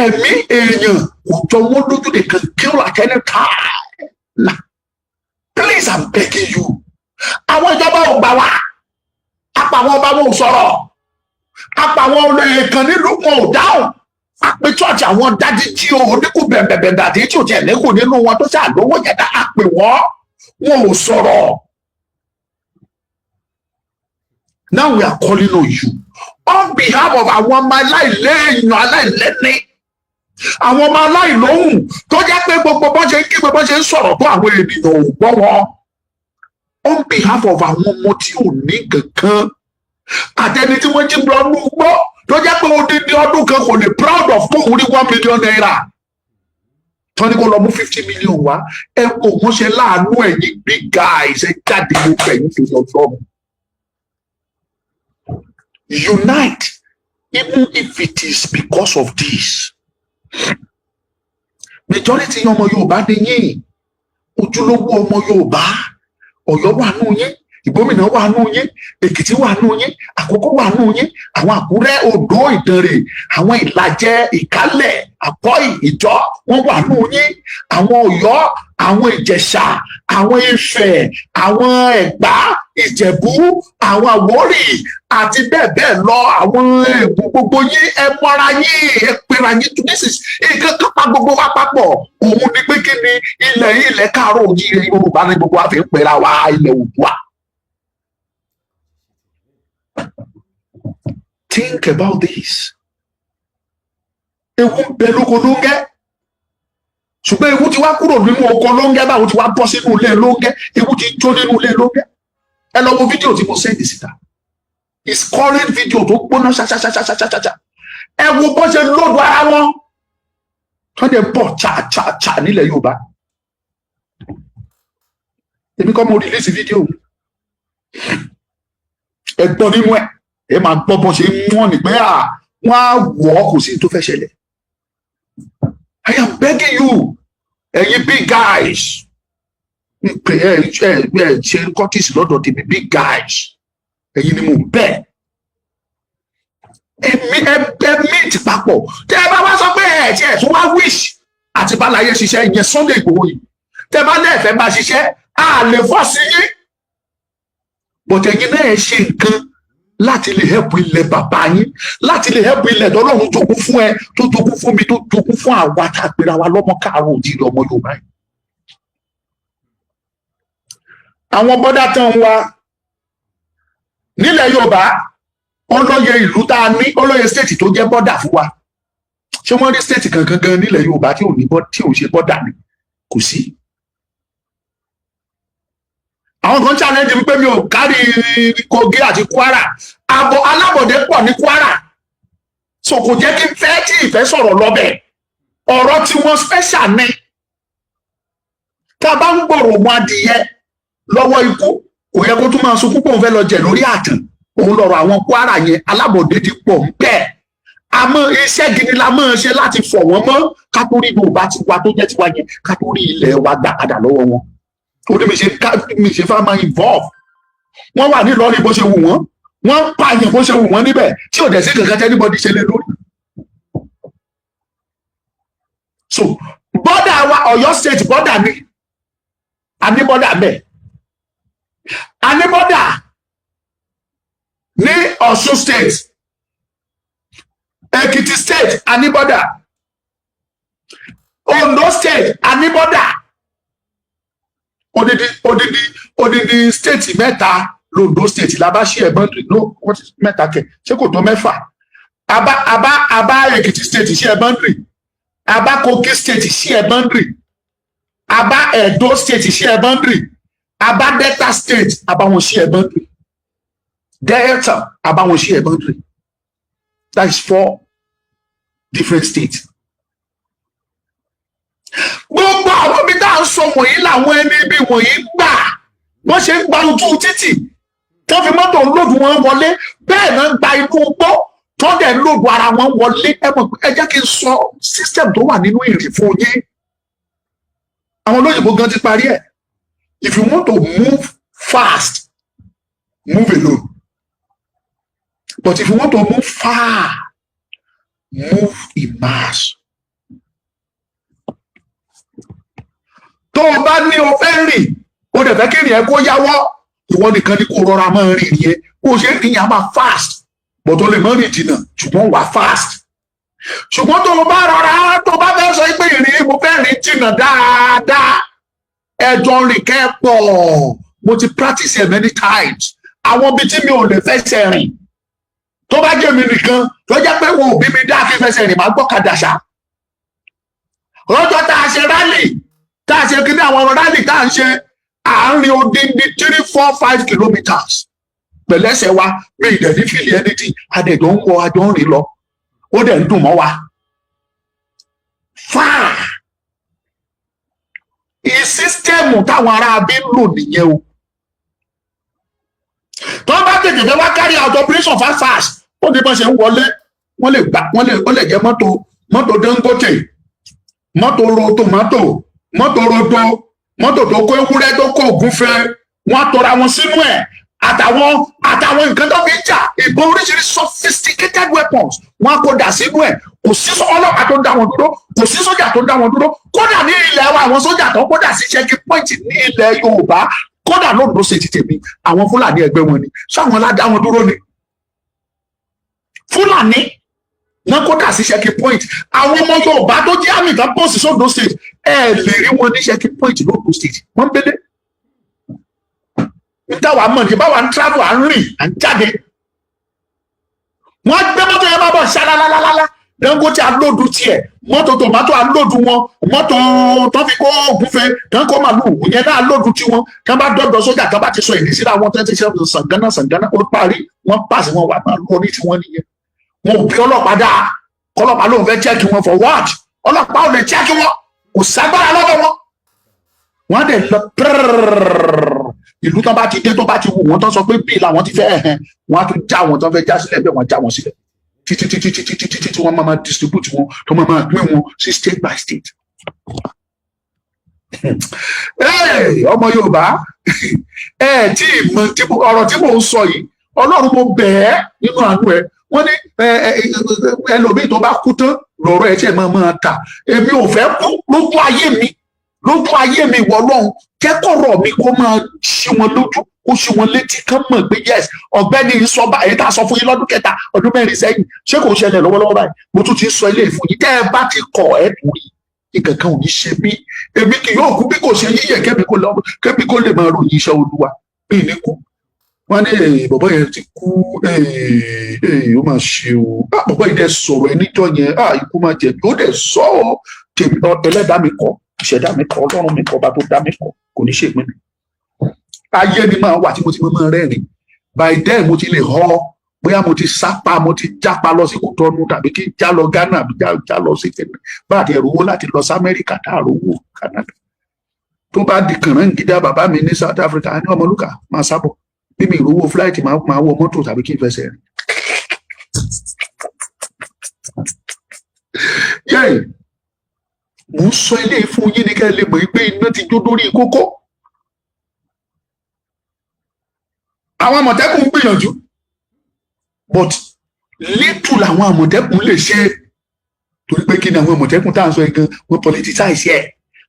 Ẹ̀mí èèyàn ò jọ wọ́n lójú. They can kill at any time. Please, I'm begging you. Àwọn ìjọba ò gbà wá. Apá àwọn ọba wọn ò sọ̀rọ̀. Apá àwọn olóyèkàn nílùú wọn ò dáhùn. Àpè church àwọn dájí tí o oníkù bẹ̀m̀bẹ̀m̀bẹ̀ àti tí o tiẹ̀ lẹ́kùn nínú wọn tó ṣàlówó yẹn dá àpè wọn ò sọ̀rọ̀. Now we are calling on you on behalf of àwọn ọmọ aláìlẹ́yìn aláìlẹ́ni. Àwọn ọmọ aláìlóhùn tó jẹ́ pé gbogbo bọ́n ṣe ń kí gbogbo ṣe ń sọ̀rọ̀ tó àwọn ènìyàn ò gbọ́ wọn. On behalf of àwọn ọmọ tí ò ní kankan àtẹni tí wọ́n jí lọ́nù gbọ́ tó jẹ́ pé odidi ọdún kan kò lè proud of kóhun rí 1 million naira. Tọ́ni kò lọ mú 50 million wá ẹ kò wọ́n ṣe láàánú ẹ̀yìn big guys ẹ jáde ló pẹ̀lú ìṣòro. Unite even if it is because of this. Majority ọmọ Yorùbá ni yín ojúlówó ọmọ Yorùbá Ọ̀yọ́ wà nù yín Ìgbómìnà wà nù yín Èkìtì wà nù yín Àkókò wà nù yín àwọn Àkúrẹ́ Oǹdó Ìdànrè àwọn Ìlàjẹ Ìkálẹ̀ Àkọ́ì Ìjọ wọ́n wà nù yín àwọn Ọ̀yọ́ àwọn Ìjẹ̀ṣà àwọn Ifẹ̀ àwọn Ẹ̀gbá Ìjẹ̀bú àwọn Àwórì àti bẹ́ẹ̀ bẹ́ẹ̀ lọ àwọn èèbù gbogbo yín ẹ mọ́ra yín ẹ pera yín to this is nǹkan kan pa gbogbo wa papọ̀ òun ni pé kí ni ilẹ̀ káàárọ̀ oòjíire Yorùbá ní gbogbo wa fi ń pera wa ilẹ̀ Oòduà. Think about this. Ewu ń bẹ lóko lóńgẹ́ ṣùgbọ́n ewu ti wá kúrò nínú oko lóńgẹ́ báwo ti wá bọ́ sínú ilé lóńgẹ́ ewu ti jó nínú ilé lóńgẹ́. Ẹ lọ wo fídíò tí mo sẹ́ndì síta. It's current video tó gbóná ṣaṣaṣaṣaṣaṣaṣa. Ẹ wo bó ṣe lóòdù ara wọn. Wọ́n dẹ̀ bọ̀ cha nílẹ̀ Yorùbá. Èmi kọ́ mo release fídíò. Ẹ gbọ́ nínú ẹ̀. Ẹ máa gbọ́ bó ṣe mú ọ̀nì pé wọ́n á wọ̀ ọ́ kò sí tó fẹ́ ṣẹlẹ̀. I am begging you, ẹ̀yin big guys. Ṣe kọ́kìsì lọ́dọ̀ tèmi big guys. Ẹ̀yin ni mo bẹ̀. Ẹ̀mí ti papọ̀. Tẹ́ ẹ bá wá sọ pé ẹ̀ tó wá wish àti bálayé ṣiṣẹ́ ìyẹn Sunday Igboho yìí. Tẹ́ ẹ bá lẹ́ẹ̀fẹ́ máa ṣiṣẹ́ a lè fọ́ sí yín. But ẹ̀yin náà ẹ ṣe nǹkan láti lè help ilẹ̀ bàbá yín láti lè help ilẹ̀ tọ́lọ́run jogún fún ẹ tó jogún fún mi tó jogún fún àwa tá a pera wa lọ́mọ káàárọ̀ oòjíire ọmọ Yorùbá yìí. Àwọn bọ́dà tán wa nílẹ̀ Yorùbá olóye ìlú tá a ní olóye state tó jẹ́ bọ́dà fún wa ṣé wọ́n rí state kankan gan nílẹ̀ Yorùbá tí ò ṣe bọ́dà ni kò sí. àwọn kan challenge mi pé mi ò kárí Kogi àti Kwara àbọ̀ alábọ̀dé pọ̀ ní Kwara so kò jẹ́ kí n fẹ́ tí ìfẹ́ sọ̀rọ̀ lọ́bẹ̀ ọ̀rọ̀ tí wọ́n special ní tá a bá ń gbọ̀rọ̀ wọn adìyẹ lọ́wọ́ ikú kò yẹ kó tún máa sunkún pé òun fẹ́ lọ jẹ lórí àtàn òun lọ̀rọ̀ àwọn Kwara yẹn alábọ̀dé ti pọ̀ ń bẹ́ẹ̀ àmọ́ iṣẹ́ gidi la máa ṣe láti fọ̀ wọ́n mọ́ ká tó rí Yorùbá tiwa tó jẹ́ tiwa yẹn ká tó rí ilẹ̀ wa gbà padà lọ́wọ́ wọn torí mi ṣe fẹ́ máa involve wọ́n wà ní Ìlọrin bó ṣe wù wọ́n wọ́n ń pààyàn bó ṣe wù wọ́n níbẹ̀ tí ò dẹ̀ sí kankan tẹ́ anybody ṣe lé lórí. So bọ́dà wa Ọ̀yọ́ state bọ́dà ni a ní bọ́dà bẹ́ẹ̀ a ní bọ́dà ní Ọ̀ṣun state Èkìtì state a ní bọ́dà Ondo state a ní bọ́dà odidi state mẹ́ta l'Ondo state la bá ṣí ẹ̀ boundary no mẹ́ta kẹ̀ ṣé kò tó mẹ́fà abá Èkìtì state ṣí ẹ̀ boundary abá Kogi state ṣí ẹ̀ boundary abá Edo state ṣí ẹ̀ boundary abá Delta state abáwọn ṣí ẹ̀ boundary Delta abáwọn ṣí ẹ̀ boundary that is 4 different states. Gbogbo àwọn ibi tá à ń sọ wọ̀nyí làwọn ẹni ibi wọ̀nyí gbà wọ́n ṣe ń gba ojú títì tó fi mọ́tò lòdù wọn wọlé bẹ́ẹ̀ náà ń gba inú gbó tó dẹ̀ lòdù ara wọn wọlé ẹ jẹ́ kí n sọ system tó wà nínú ìrìn fún yín àwọn olóyìnbó gan ti parí ẹ̀ if you want to move fast move alone but if you want to move far move in mass. Tó o bá ní o fẹ́ rìn o dẹ̀ fẹ́ kí ìrìn ẹ kó yáwọ́ ìwọ nìkan ni kó rọra máa rìn yẹn kó o ṣe ń rìn yẹn á máa fast but o lè má rìn jìnnà ṣùgbọ́n wà fast ṣùgbọ́n tó o bá rọra tó o bá fẹ́ sọ pé ìrìn mo fẹ́ rìn jìnnà dáadáa ẹjọ́ rìn kẹ́pọ̀ mo ti practice it many times àwọn ibi tí mi ò lè fẹsẹ̀ rìn tó bá jẹ́ mi nìkan tó jẹ́ pé wọn ò bí mi dá kí fẹsẹ̀ rìn máa gbọ́kadà ṣá ọjọ́ tá a ṣe rally tá a ṣe kí ní àwọn rally tá a ń ṣe àárín odindi 3, 4, 5 kilometers pẹ̀lẹ́sẹ̀ wa mi ìdẹ̀ ní fìlì ẹnìtì adẹ̀jọ́ ń wọ àjọ ń rìn lọ ó dẹ̀ ń dùn mọ́ wa fáà ìsísítẹ́ẹ̀mù táwọn ará abí ń lò nìyẹn o tó bá tètè fẹ́ wá carry out operation fast ó ní bá ṣe ń wọlé wọ́n lè jẹ́ mọ́tò Dangote mọ́tò ro tomato mọ́tò rodo mọ́tò tó kó ewúrẹ́ tó kó ògúnfe wọ́n tọra wọn sínú ẹ̀ àtàwọn nǹkan tó fi ń jà ìbọn oríṣiríṣi sophisticated weapons wọ́n kó dà sínú ẹ̀ kò sí ọlọ́pàá tó dá wọn dúró kò sí sójà tó dá wọn dúró kódà ní ilẹ̀ wa àwọn sójà tó kó dà sí checking point ní ilẹ̀ Yorùbá kódà lóòdó ṣe ti tèmi àwọn Fúlàní ẹgbẹ́ wọn ni sáwọn aládá wọn dúró ni Fúlàní wọn kó dà sí checking point àwọn ọmọ Yorùbá tó jẹ́ àmì kan pọ̀ sí sódò state ẹ lè rí wọn ní checking point lóòdó state wọ́n gbélé táwa mọ̀ ní báwa ń travel à ń rìn à ń jáde wọ́n gbé mọ́tò yẹn máa bọ̀ ṣálálálálála Dangote alóòdù tiẹ̀ mọ́tò tòmátò alóòdù wọn mọ́tò tó fi kó ògúnfe tán kó màlúù yẹn náà alóòdù tiwọn tán bá dọ́dọ̀ sójà tán bá ti sọ èdè síra wọn tán ti ṣe sàngánà ó parí wọ́n pàṣẹ wọn wà máa lórí tiwọn nìyẹn wọn ò bí ọlọ́pàá dáa kọlọ́pàá lóun fẹ́ chẹ́kì wọn for what ọlọ́pàá ò lè chẹ́kì wọn kò ságbára lọ́wọ́ wọn wọ́n á dẹ̀ lọ pẹ́rẹ́rẹ́rẹ́ ìlú tán bá ti dé tó bá ti wù wọ́n tán sọ pé bí làwọn ti fẹ́ ẹ̀hẹ́n wọ́n á tún já wọn tán fẹ́ já sílẹ̀ bẹ́ẹ̀ wọ́n já wọn sílẹ̀ títí wọ́n máa distribute wọn tó máa pín wọn sí state by state. ọmọ Yorùbá tí ọ̀rọ̀ tí mò ń sọ yìí Ọlọ́run mo bẹ̀ ẹ́ nínú àánú ẹ wọ́n ní ẹlòmíì tó bá kú tán lọ́rọ̀ ẹ̀ tí ẹ̀ máa ta èmi ò fẹ́ kú lójú ayé mi wọ Ọlọ́run kẹ́kọ̀ọ́rọ̀ mi kó máa ṣí wọn lójú kó ṣí wọn létí kán mọ̀ pé yes ọ̀gbẹ́ni sọba èyí tá a sọ fún yín lọ́dún kẹta ọdún mẹ́rin sẹ́yìn ṣé kò ṣẹlẹ̀ lọ́wọ́lọ́wọ́ báyìí mo tún ti sọ ilé ìfún yín tẹ́ ẹ bá ti kọ̀ ẹ́ torí nǹkan kan ò ní ṣe mí èmi kì yóò kú bí kò ṣe yíyẹ kẹ́mi kó lè máa ròyìn iṣẹ́ Olúwa bí ní kú wọ́n ní bọ̀bọ̀ yẹn ti kú ó máa ṣe o bọ̀bọ̀ yìí dẹ̀ sọ̀rọ̀ ẹ níjọ́ yẹn ikú máa jẹ̀bi ó dẹ̀ sọ ọ́ tèmi ẹlẹ́dàá mi kọ́ ìṣẹ̀dá mi kọ́ ọlọ́run mi kọ́ ọba tó dá mi kọ́ kò ní ṣèpín mi ayé mi máa wà tí mo ti máa rẹ́rìn by then mo ti lè họ bóyá mo ti sápá mo ti jápa lọ sí Kòtọ́nù tàbí kí n já lọ Ghana àbí já lọ sí kẹ́nà bá àti ẹ̀rọ owó láti lọ sí Amẹ́ríkà dáàrò owó Canada tó bá di kànáńgídá bàbá mi ní South Africa ní Ọmọlúkà máa sábọ̀ bí mi ìrówó fúláìtì máa wọ mọ́tò tàbí kí n fẹsẹ̀ rìn. yẹ́ẹ̀ mo ń sọ ilé fún yín ní kẹ́ lè mọ̀ pé iná ti jó lórí kókó. àwọn Àmọ̀tẹ́kùn ń gbìyànjú but little làwọn Àmọ̀tẹ́kùn lè ṣe torí pé kí ni àwọn Àmọ̀tẹ́kùn tá à ń sọ gan wọ́n politicize ẹ̀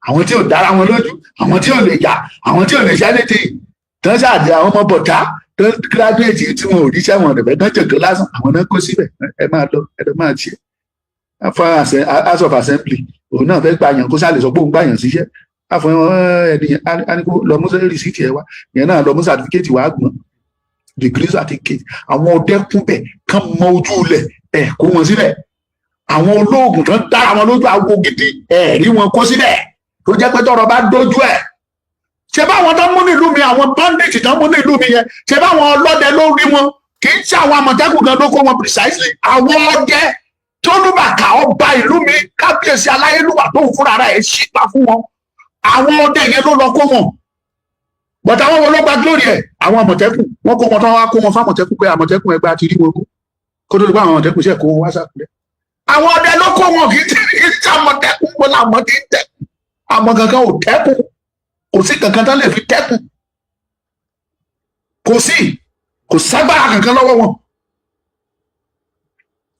àwọn tí ò dára wọn lójú àwọn tí ò lè jà àwọn tí ò lè ṣẹ́lẹ̀tì tán ṣáàdì àwọn ọmọ bọ̀dá tó gíráduwéètì tí wọn ò ríṣẹ́ wọn rẹ̀ bẹ́ẹ̀ jẹ̀gẹ́ lásán àwọn náà kó síbẹ̀ ẹ máa lọ ẹ lọ máa tiẹ̀ fún House of Assembly òun náà fẹ́ gbàyàn kó sálẹ̀ sọ pé òun gbàyàn síṣẹ́ àfọ̀n ẹnìyẹn á ní kó lọ mú rìsíìtì ẹ wá ìyẹn náà lọ mú sàtífíkẹ́tì wá gbọ́n degree certificate àwọn ọdẹkùnbẹ kàn mọ ojú ilẹ̀ kó wọn síbẹ̀ àwọn olóògùn tó ń dára wọn lójú àgbo gidi rí wọn kó síbẹ̀ tó jẹ́ pé tọ́rọ̀ bá dójú ẹ̀ ṣe báwọn tó mú nílùú mi àwọn bandit tó mú nílùú mi yẹn ṣe báwọn ọlọ́dẹ ló rí wọn kì í ṣe àwọn Àmọ̀tẹ́kùn gan ló kó wọn precisely àwọn ọdẹ tó lùbàkà ọba ìlú mi kábíyèsí aláyélúwà tó ń fúnra rẹ̀ ṣípa fún wọn àwọn ọdẹ yẹn ló lọ kó wọn but àwọn ọlọ́gba glory ẹ̀ àwọn Àmọ̀tẹ́kùn wọ́n kó wọn tán wá kó wọn fún Àmọ̀tẹ́kùn pé Àmọ̀tẹ́kùn ẹgbẹ́ àti rí wọn kó tó lè bá àwọn Àmọ̀tẹ́kùn ṣe kó wọn wá sàkúlẹ̀ àwọn ọdẹ ló kó wọn kì í ṣe Àmọ̀tẹ́kùn kó làwọn ti ń tẹkùn àmọ́ kankan ò tẹkùn kò sí kankan tán lè fi tẹkùn kò ságbára kankan lọ́wọ́ wọn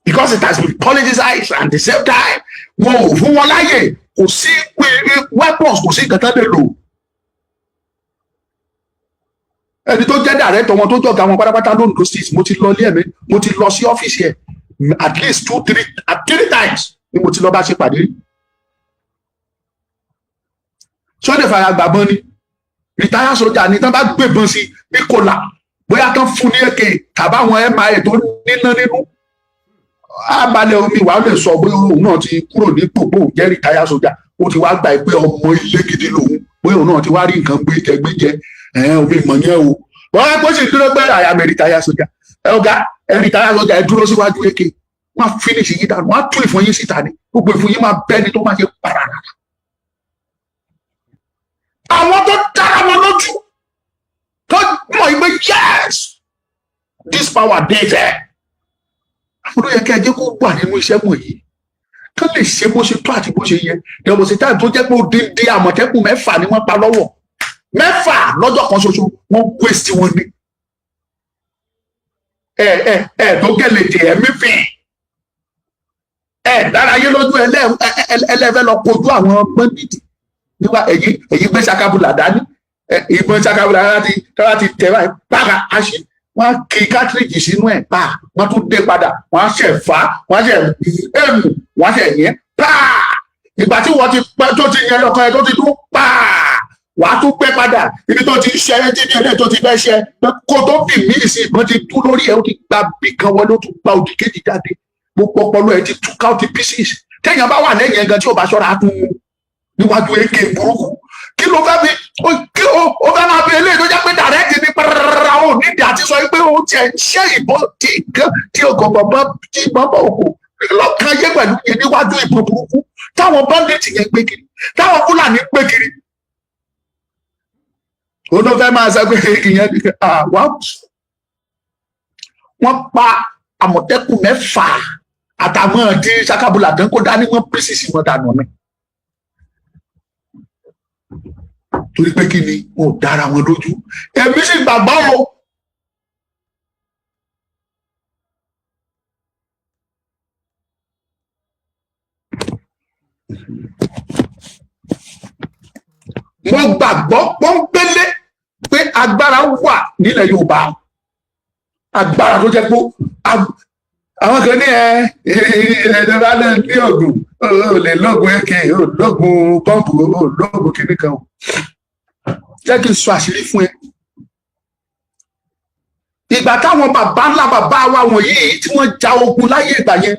because it has been politicized and at the same time wọn ò fún wọn láyè kò sí weapons kò sí kankan lè lò. ẹni tó jẹ́ dàrẹ́tọ̀ wọn tó jọ̀gá wọn pátápátá lónìí state mo ti lọ ilé ẹ̀mí mo ti lọ sí ọ́fíìsì ẹ̀ at least 3 times ni mo ti lọ bá ṣe pàdé rí. sọ́dẹ̀ fàyà gbàgbọ́n ni rìtáyà sójà ni tán bá gbébọn sí ìkọlà bóyá tán fún ní èké tàbáwọn MIA tó níná nínú abalẹ̀ omi wàá lè sọ bóyá òun náà ti kúrò ní gbogbo jẹ́ rìtáyà sójà ó ti wá gbà pé ọmọ ilé gidi lòun bóyá òun náà ti wá rí nǹkan gbéjẹ omi ìmọ̀ yẹn o wọ́n á pọ́sì dúró pé àyà mi rìtáyà sójà ọ̀gá rìtáyà sójà ẹ dúró síwájú èké wọ́n á finish yín dànù wọ́n á tún ìfún yín síta ni gbogbo ìfún yín máa bẹ́ni tó máa ṣe parara. àwọn tó dára wọn lójú tó mọ̀ ìgbé yes this power dey there àwọn ló yẹ kí ẹ jẹ́ kó wà nínú iṣẹ́ wọ̀nyí tó lè ṣe bó ṣe tó àti bó ṣe yẹ ìdẹ̀bọ̀sí táyà tó jẹ́ pé odindi Àmọ̀tẹ́kùn 6 ni wọ́n pa lọ́wọ́ 6 lọ́jọ́ kan ṣoṣo wọ́n waste wọn ní tó gẹ̀lẹ̀ dè ẹ̀mí fìn dárayé lójú ẹlẹ́fẹ́ lọ kojú àwọn bandit níwá èyí gbé sakabula dání ìbọn sakabula láti tẹ̀ báyìí pàrà àṣì wọ́n á kí cartridge sínú ẹ̀ pa wọ́n tún dé padà wọ́n á ṣẹ̀ fà wọ́n á ṣẹ̀ ẹ̀mù wọ́n á ṣẹ̀ yẹn pa ìgbà tí wọ́n ti pẹ́ tó ti yẹn lọ́kàn ẹ̀ tó ti tún pa wà á tún pẹ́ padà ibi tó ti ṣe ẹ́ tí ní ẹlẹ́ tó ti fẹ́ ṣe kó tó bì mí sí ìbọn ti tú lórí ẹ̀ ó ti gba bì kan wọlé ó tún gba òdì kejì jáde gbogbo ọpọlọ ẹ̀ ti tú ká ó ti pieces téèyàn bá wà lẹ́yìn ẹ̀ gan tí ò bá ṣọ́ra á tún níwájú èké burúkú kí ló fẹ́ fi kí ó fẹ́ máa fi eléyìí tó jẹ́ pé dàrẹ́kì ní pẹ́rẹ́rẹ́rẹ́ ó nídìí àti sọ pé ó tiẹ̀ ṣe ìbọn tí nǹkan tí ọkọ̀ bàbá tí bàbá òkú lọ́kàn yé pẹ̀lú yẹn níwájú ìbọn burúkú táwọn bandit yẹn gbé kiri táwọn Fúlàní gbé kiri ó ló fẹ́ máa sọ pé ìyẹn wọ́n pa Àmọ̀tẹ́kùn 6 àtàwọn tí sakabula dán kó dání wọ́n pèsè wọn dànù mi torí pé kí ni wọn ò dára wọn lójú èmi sì gbàgbọ́ o mo gbàgbọ́ pọ́npẹ́lẹ́ pé agbára wà nílẹ̀ Yorùbá agbára tó jẹ́ pé àwọn kan ní ìrẹ̀lẹ̀ ní ọ̀gùn ò lè lọ́gùn èké ò lọ́gùn pọ́ǹpù ò lọ́gùn kìíní kan jẹ́ kí n sọ àṣírí fún ẹ ìgbà táwọn bàbá ńlá bàbá wa wọ̀nyí tí wọ́n ja ogun láyé ìgbà yẹn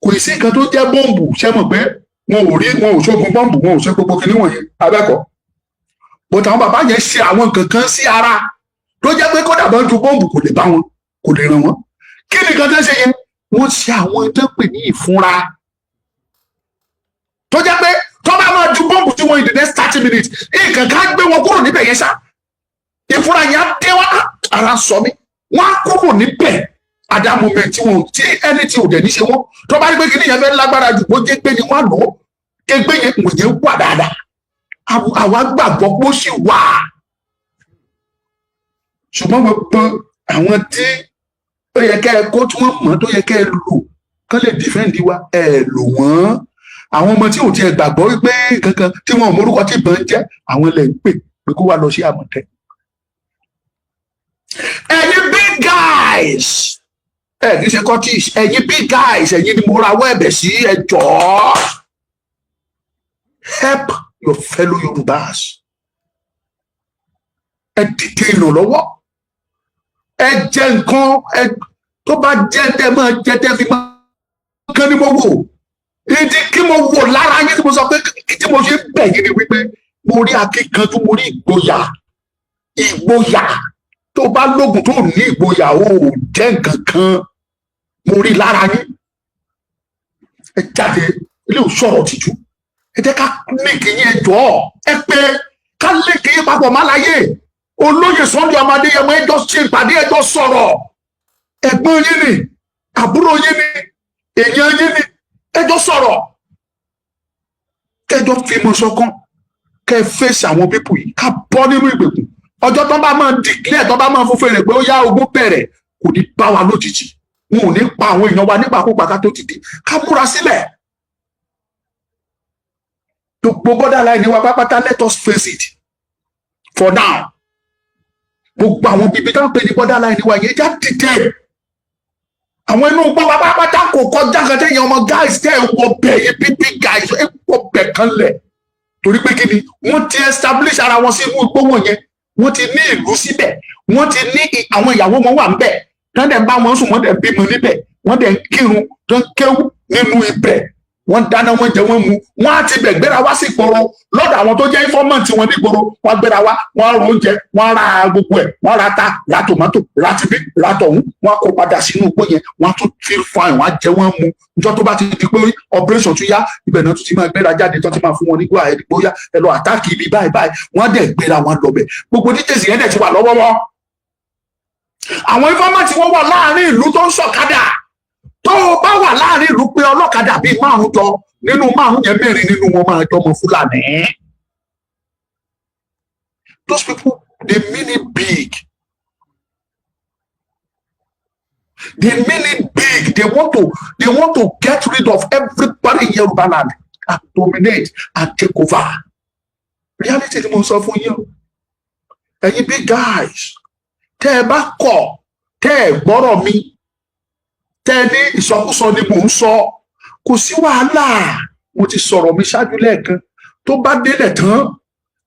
kò sí nǹkan tó jẹ́ bọ́ǹbù ṣe mọ̀ pé wọn ò ṣogun bọ́ǹbù, wọn ò ṣe gbogbo kinní wọ̀nyẹn abẹ́kọ̀ọ́. But àwọn bàbá yẹn ṣe àwọn nǹkan kan sí ara tó jẹ́ pé kódà bá ju bọ́ǹbù kò lè bá wọn, kò lè ràn wọ́n. Kí ni nǹkan tó ṣe yẹn? Wọ́n ṣe àwọn tó pè ní ìfúnra tó jẹ́ pé tó bá máa ju bọ́ǹbù tí wọ́n in the next 30 minutes nǹkan ká gbé wọn kúrò níbẹ̀ yẹn ṣá. Ìfúnra yẹn á dé wá ara sọ mí, wọ́n á kúrò níbẹ̀ at that moment tí wọn tí ẹni tí ò dẹ̀ ní ṣe wọ́n tó bá rí pé kí ni yẹn fẹ́ lágbára jù bó jẹ́ pé ni wọ́n lò ó kégbé yẹn kò yẹn wà dáadáa. Àwa gbàgbọ́ pé ó sì wà, ṣùgbọ́n gbogbo àwọn tí ó yẹ kẹ́ ẹ kó tí wọ́n mọ̀ tó yẹ kẹ́ ẹ lò kán lè dìfẹ́ǹdì wa ẹ lò wọ́n. Àwọn ọmọ tí ò tiẹ̀ gbàgbọ́ wípé kankan tí wọn ò mórúkọ tí ìbọn jẹ́ àwọn ilẹ̀ ń pè pé kó wá lọ sí Àmọ̀tẹ́. Ẹ̀yin big guys kì í ṣe Curtis, ẹ̀yin big guys ẹ̀yin ni mo rawọ́ ẹ̀bẹ̀ sí ẹ jọ̀ọ́ help your fellow Yorùbás. Ẹ dìde ìrànlọ́wọ́, ẹ jẹ nǹkan tó bá jẹ tẹ máa jẹ tẹ fi máa kán ní mo wò ìdí kí mo wò lára yín tí mo sọ pé tí mo ṣe bẹ̀ yín ni wípé mo rí akíkanjú, mo rí ìgboyà tó bá lógun tó ní ìgboyà ó jẹ nǹkan kan mo rí lára yín. Ẹ jáde ilé ò sọ̀rọ̀ tìjú, ẹ jẹ́ ká léèkì yín ẹjọ́ ẹ pé ká léèkì yín papọ̀ má láyé. Olóyè Sunday ọmọ Adéyẹmọ ẹjọ́ ṣe ìpàdé ẹjọ́ sọ̀rọ̀, ẹ̀gbọ́n yín ni àbúrò yín ni èèyàn yín ni ẹjọ́ sọ̀rọ̀ kẹjọ́ fìmọ̀ ṣọ̀kan kẹ fèsì àwọn pípù yìí ká bọ́ nínú ìgbèkùn. Ọjọ́ tó bá máa dìklẹ̀ tó bá máa fún fèrè pé ó yá ogun bẹ̀rẹ̀ kò ní bá wa lójijì, wọn ò ní pa àwọn èèyàn wa nígbàkúgbà ká tó ti dé ká múra sílẹ̀. Gbogbo borderline wa pápátá let us face it for now. Gbogbo àwọn bíbí tó ń pè ní borderline wa yẹn já dìde. Àwọn inú gbọ́ pápátá kò kọjá kan tẹ́yìn ọmọ guys tẹ́ ẹ̀ wọ bẹ̀ yẹn bíbí guys ẹ̀ wọ bẹ̀ kan lẹ̀ torí pé kí ni wọ́n ti establish ara wọn sínú igbó wọn yẹn, wọ́n ti ní ìlú síbẹ̀, wọ́n ti ní àwọn ìyàwó wọn wà níbẹ̀ tán dẹ̀ ń bá wọn sùn, wọ́n dẹ̀ ń bímọ níbẹ̀, wọ́n dẹ̀ ń kírun tó ń kéwú nínú ibẹ̀, wọ́n dáná wọ́n jẹ wọ́n mu, wọ́n á ti bẹ̀ gbéra wá sí ìgboro lọ́dọ̀ àwọn tó jẹ́ informant wọn ní ìgboro, wọ́n gbéra wá, wọ́n ra oúnjẹ, wọ́n ra gbogbo ẹ̀, wọ́n ra ta, ra tòmátò, ra tibí, ra tọ̀hún, wọ́n á kó padà sínú igbó yẹn, wọ́n á tún feel fine, wọ́n á jẹ wọ́n mu. Ìjọ tó bá ti di pé operation tún yá ibẹ̀ náà tún ti máa gbéra jáde tán ti máa fún wọn ní gbọ́ àyẹ̀dìgbò yá ẹ lọ àtáàkì ibi báyìí báyìí, wọ́n á dẹ̀ gbéra wọn lọ bẹ̀. Gbogbo details yẹn dẹ̀ ti wà lọ́wọ́ wọn. Àwọn informant wọn wà láàrin ìlú tó ń ṣọ̀kadà, tó bá wà láàrin ìlú pé ọlọ́kadà bíi 5 jọ nínú 5 yẹn 4 nínú wọn máa jọmọ Fúlàní. Those people they mean it big. They mean it big. They want to get rid of everybody in Yoruba land and dominate and take over. Reality ni mo sọ fún yín. Ẹ̀yin big guys, tẹ́ ẹ bá kọ̀, tẹ́ ẹ gbọ́rọ̀ mi, tẹ́ ẹ ní ìsọkúsọ ni mò ń sọ, kò sí wàhálà. Mo ti sọ̀rọ̀ mi ṣáájú lẹ́ẹ̀kan tó bá délẹ̀ tán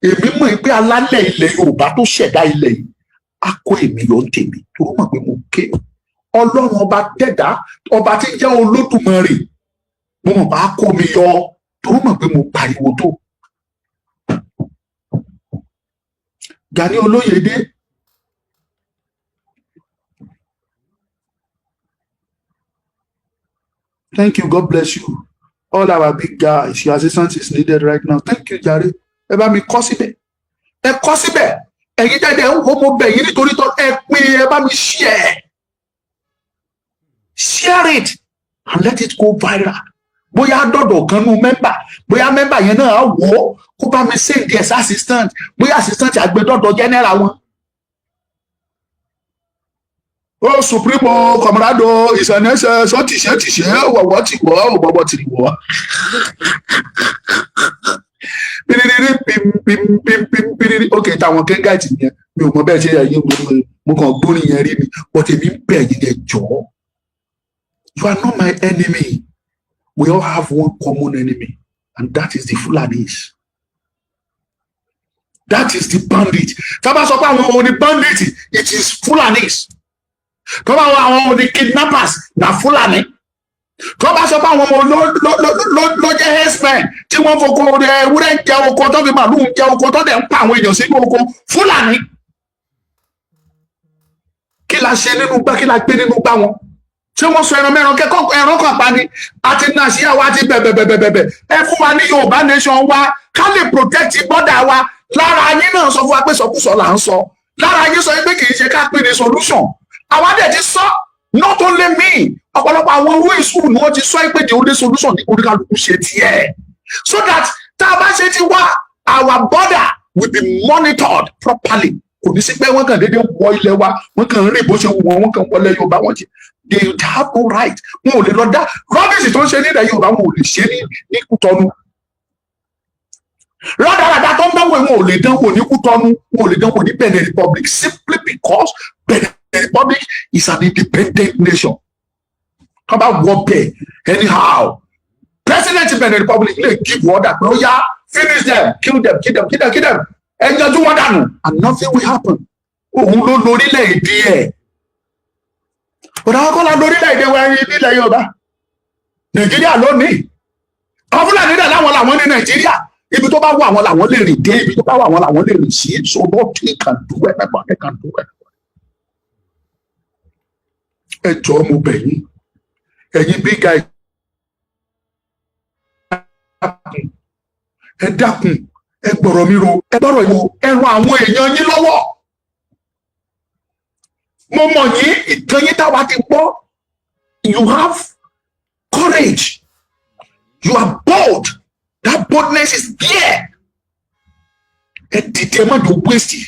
èmi mọ̀ pé alálẹ̀ ilẹ̀ Yorùbá tó ṣẹ̀dá ilẹ̀ yìí á kó èmi yọ tèmi tó mọ̀ pé mo ké Ọlọ́run ọba tẹ̀dá ọba tí ń jẹ́ Olódùmarè, mo mọ̀ bá kó mi yọ tó mọ̀ pé mo pariwo tó. Gani Olóyèdé thank you, God bless you. All our big guys, your assistance is needed right now. Thank you, Jare. Ẹ bá mi kọ síbẹ̀. Ẹ kọ síbẹ̀. Ẹ̀yin jáde ń wo mo bẹ̀ yín nítorí tó ẹ pín ẹ bá mi share. Share it and let it go viral. Bóyá dọ̀dọ̀ kan nú mẹ́mbà, bóyá mẹ́mbà yẹn náà á wò ó kó bá mi send ẹ̀ sí assistant, bóyá assistant àgbẹ̀dọ̀dọ̀ general wọn. Oh, Supremo, Comrado, ìsànẹ́sẹ̀ sọ tìṣẹ́, wọ̀wọ́ ti wọ́, òbọ̀bọ̀ ti wọ́. Pírírí, ok, táwọn kẹ́ńgáìtì yẹn, mi ò mọ bẹ́ẹ̀ ṣe ẹ̀yìn mo kàn gbórin yẹn rí ni, but èmi ń bẹ̀ yín ẹ jọ̀ọ́. You are not my enemy. We all have one common enemy, and that is the Fulanis. That is the bandit. Tá bá sọ pé àwọn òní bandit, it is Fulanis. tó bá wọ àwọn ọmọ kidnappers na Fulani, tó bá sọ pé àwọn ọmọ ló jẹ́ herdsmen tí wọ́n foko ewúrẹ́ ń jẹ oko tó fi màlúù ń jẹ oko tó dẹ̀ ń pa àwọn èèyàn sínú oko Fulani. Kí la ṣe nínú gbá, kí la gbé nínú gbá wọn? Ṣé wọ́n sọ ẹran mẹ́ran kẹ́kọ̀ọ́ ẹran kan pa ni? Àti nàìjíríà wa ti bẹ̀bẹ̀bẹ̀bẹ̀bẹ̀ ẹ fún wa ní Yorùbá nation wa ká lè protect border wa. Lára yín náà sọ fún wa pé sọkúsọ là ń sọ. Lára yín sọ pé kì í ṣe ká pín ní solution. Àwa dẹ̀ ti sọ, not only me, ọ̀pọ̀lọpọ̀ àwọn owó ìṣúrù ni wọ́n ti sọ pé the only solution ní oníkàlùkù ṣe tiẹ̀. So that tá a bá ṣe ti wá, our border will be monitored properly. Kò ní sí pé wọ́n kàn déédéé wọ ilẹ̀ wa, wọ́n kàn rìn bó ṣe wù wọ́n, wọ́n kàn wọlé Yorùbá wọn jẹ. They have no right. Wọn ò lè lọ dá rọ́bìsì tó ń ṣe nílẹ̀ Yorùbá, wọn ò lè ṣe ní Kútọ́nù. Rádaràdà tó ń dánwò wọn ò lè dánwò ní Kútọ́nù, wọn ò lè dánwò ní Benin Republic simply because Benin Republic is an independent nation. Tó bá wọ bẹ́ẹ̀ anyhow, President Benin Republic lè give order pé ó yá finish them, kill them, kill them, kill them, kill them. Ẹ̀yànjú wọn dànù and nothing will happen. Òun ló lórílẹ̀-èdè ẹ̀. But àwọn kọ́lá lórílẹ̀-èdè wa nílẹ̀ Yorùbá. Nàìjíríà lónìí. Àwọn Fúlàní dà láwọn làwọn ní Nàìjíríà. Ibi tó bá wà àwọn làwọn lè rìn dé, ibi tó bá wà àwọn làwọn lè rìn sí. So nothing can do anyone, they can do anyone. Ẹ jọ̀ọ́ mo bẹ̀ yín. Ẹ̀yin big guy. Ẹ dákun, ẹ gbọ́rọ̀ mi ro, ẹ gbọ́rọ̀ ìwò, ẹ ran àwọn èèyàn yín lọ́wọ́. Mo mọ̀ yín, ìtàn yín táwa ti gbọ́. You have courage. You are bold. That boldness is there. Ẹ dìde má jò waste.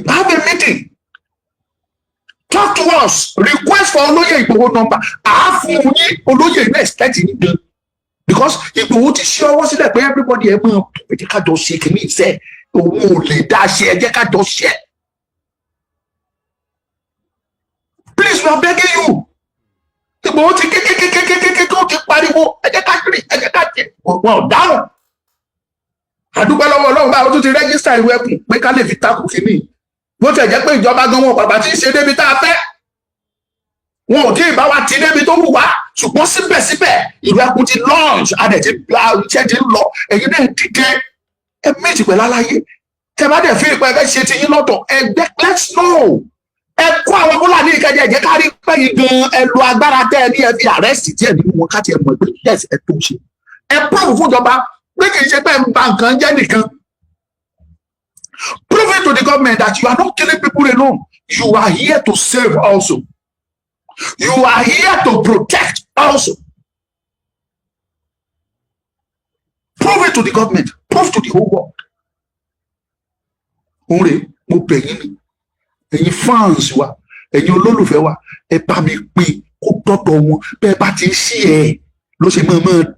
Have a meeting. Talk to us. Request for Olóyè Ìgbòho number. Àá fún yín Olóyè ní expect yín gan. Because Ìgbòho ti ṣe ọwọ́ sílẹ̀ pé everybody ẹ mọ̀ ẹ jẹ́ ká jọ ṣe kìíní ìṣe. Òun ò lè dá ṣe, ẹ jẹ́ ká jọ ṣe. Please, we are begging you. Ìgbòho ti kékékékékékéké tó ti pariwo ẹ jẹ́ ká kiri, ẹ jẹ́ ká jẹ. Wọn ò dáhùn. Àdúgbò lọ́wọ́ Ọlọ́run báwo tó ti rẹ́gísítà ìwé ẹkùn pé ká lè fi takò kìíní. Bó tẹ̀ jẹ́ pé ìjọba gan wọn bàbá tí ń ṣe débi tá a fẹ́. Wọn ò tí ì bá wa ti débi tó wù wá. Ṣùgbọ́n síbẹ̀síbẹ̀ ìwé ẹkùn ti launch adẹ̀ ti gba iṣẹ́ ti ń lọ. Ẹ̀yin náà dìde. Ẹ méjì pẹ̀lú aláyé. Tẹ bá dẹ̀ fi ìpẹ́ ẹgbẹ́ ṣe ti yín lọ́tọ̀. Ẹgbẹ́ let's know. Ẹ kó àwọn Fúlàní ìkẹjẹ ẹ̀jẹ̀ kárí pé gan ẹ lo agbára tẹ́ ẹ ní ẹ fi arrest díẹ̀ nínú wọn káti ẹ mọ̀ pé yes ẹ tó ṣe. Ẹ prove fún ìjọba pé kì í ṣe pé ẹ ń ba nǹkan jẹ́ nìkan. Prove it to the government that you are not killing people alone. You are here to save also. You are here to protect also. Prove it to the government. Prove to the whole world. Òun rè mo bẹ̀ yín ni. Ẹ̀yin fans wa, ẹ̀yin olólùfẹ́ wa, ẹ bá mi pín kó dọ́dọ̀ wọn. Bẹ́ẹ̀ bá ti ń ṣí ẹ̀ ló ṣe mọ́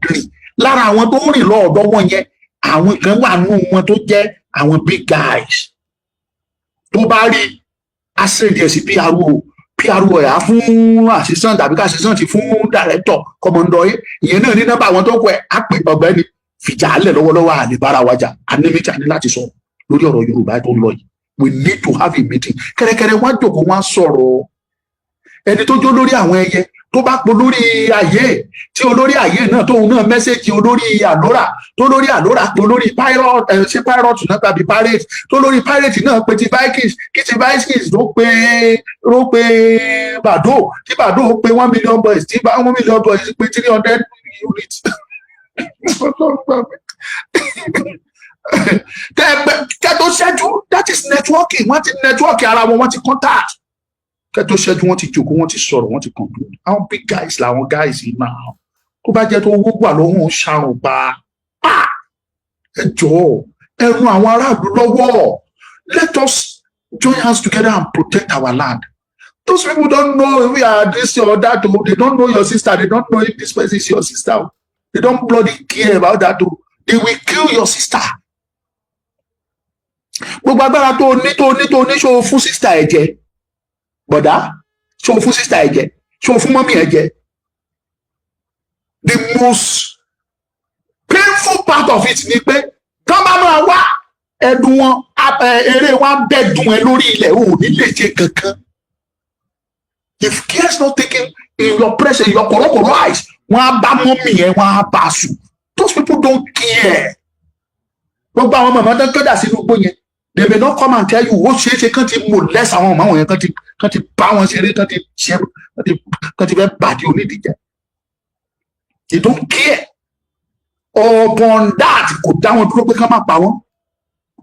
rìn. Lára àwọn tó ń rìn lọ́ọ̀dọ̀ wọn yẹn, àwọn kan wà nínú wọn tó jẹ́ àwọn big guys. Tó bá rí àṣẹjẹ sí PRO ẹ̀ á fún assistant tàbí ká assistant fún director kọmọndọ̀ yẹn. Ìyẹn náà ní nọ́mbà àwọn tó kọ ẹ̀ á pè ọ̀gbẹ́ni fìjà alẹ̀ lọ́wọ́lọ́wọ́ àlebára wájà. Anímíjà ní láti sọ lórí ọ̀rọ̀ Yorùbá tó ń lọ yìí. We need to have a meeting. Kẹ́rẹ́kẹ́rẹ́ wá jókòó wá sọ̀rọ̀. Ẹni tó jó lórí àwọn ẹyẹ tó bá po lórí ayé tí olórí ayé náà tóun náà mẹ́sẹ̀jì olórí àlórà tó lórí àlórà po lórí pirate ṣé pirate náà tàbí pirate tó lórí pirate náà pe ti Vikings kí ti Vikings ló pe Bàdó tí Bàdó pe 1 million boys tí 1 million boys pe 300 units. Kẹ́tọ́ ṣẹ́jú that is networking. Wọ́n ti networking ara wọn, wọ́n ti contact. Kẹ́tọ́ ṣẹ́jú wọ́n ti jókòó, wọ́n ti sọ̀rọ̀, wọ́n ti conclude. Àwọn big guys làwọn guys yìí náà. Tó bá jẹ́ tó owó wà lọ́wọ́ ṣàrùn pa. Ẹ jọ̀ọ́ ẹ ran àwọn aráàlú lọ́wọ́. Let us join hands together and protect our land. Those people don't know if we are this or that. They don't know your sister. They don't know if this person is your sister. They don't bloody care about that. They will kill your sister. Gbogbo agbára tó ní ṣó fún sister ẹ jẹ. Bọ̀dá ṣó fún sister ẹ jẹ. Ṣó fún mọ́mí ẹ jẹ. The most painful part of it ni pé tán bá máa wá ẹ̀dùn wọn eré wọn bẹ́ẹ̀dùn ẹ lórí ilẹ̀ ò ní lè ṣe kankan. If care is not taken in your presence, in your corrupt eyes, those people don't care. They may not come and tell you what she can't even molest our mama, can't balance it, they don't care. Upon that, go down and become a power.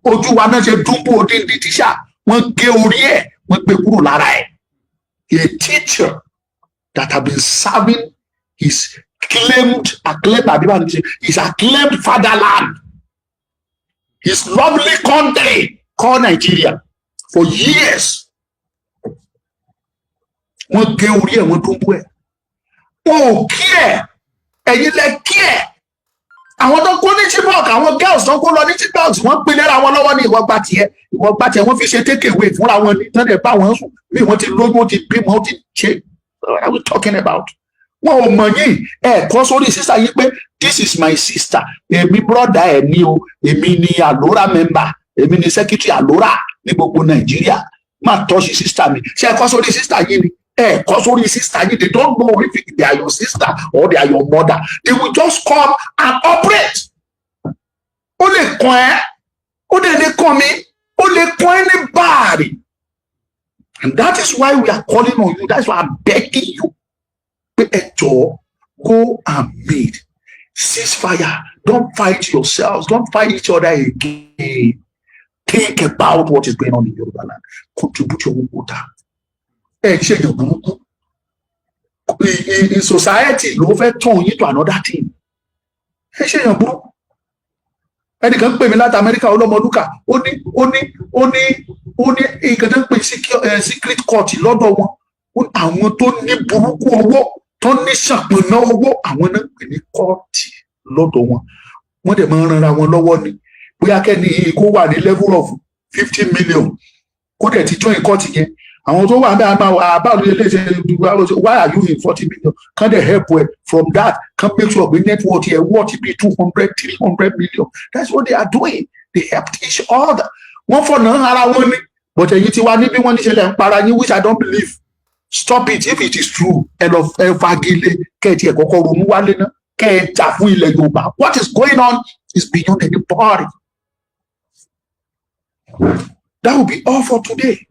Ojú wa náà ṣe dúnbò odindi tíṣà wọ́n gé orí ẹ̀ wọ́n gbé kúrò lára ẹ̀. A teacher that have been serving his acclaimed fatherland, his lovely country called Nigeria for years. Wọ́n gé orí ẹ̀ wọ́n dúnbò ẹ̀. Wọ́n ò kí ẹ̀ ẹ̀yin lẹ kí ẹ̀. Àwọn tó kó ní chibok, àwọn girls tó kó lọ ní chibok, wọ́n pín lẹ́ra wọn lọ́wọ́ ní ìwọ gbà tiẹ̀ wọ́n fi ṣe take away fúnra wọn ní tán lè bá wọn sùn bí wọ́n ti lóyún ó ti bímọ ó ti ṣe. What are we talking about? Wọn ò mọ̀ yìí kọ́ sórí sísá yìí pé this is my sister, èmi brother ẹ̀ ní o, èmi ni Alora member, èmi ni secretary Alora ní gbogbo Nàìjíríà, má tọ́sí sister mi. Ṣé kọ́ sórí sister yìí ni? Cause only sister, they don't know if they are your sister or they are your mother. They will just come and operate. Only coin, only they come in, only coin anybody. And that is why we are calling on you. That's why I'm begging you. Go and meet. Ceasefire. Don't fight yourselves. Don't fight each other again. Think about what is going on in Yoruba land. Contribute your own water. In society, ló fẹ́ turn you to another thing. Ẹnìkan pè mí láti Amẹ́ríkà ọlọ́mọlúkà ó ní nǹkan tó ń pè secret court lọ́dọ̀ wọn. Àwọn tó ní burúkú owó tó ní ṣàpọ̀nà owó àwọn náà pè ní kọ́ọ̀tì lọ́dọ̀ wọn. Wọ́n dẹ̀ máa ń ranra wọn lọ́wọ́ ni. Bóyá kẹ́ni kó wà ní level of 50 million kó dẹ̀ ti join court yẹn. Àwọn tó wà ní àbáwọ̀ ilé-iṣẹ́ why are you in 40 million? Can they help well? From that, can make sure the net worth here, what it be 200, 300 million. That's what they are doing. They helped each other. One for none, but you see one which I don't believe. Stop it if it is true. What is going on is beyond anybody. That will be all for today.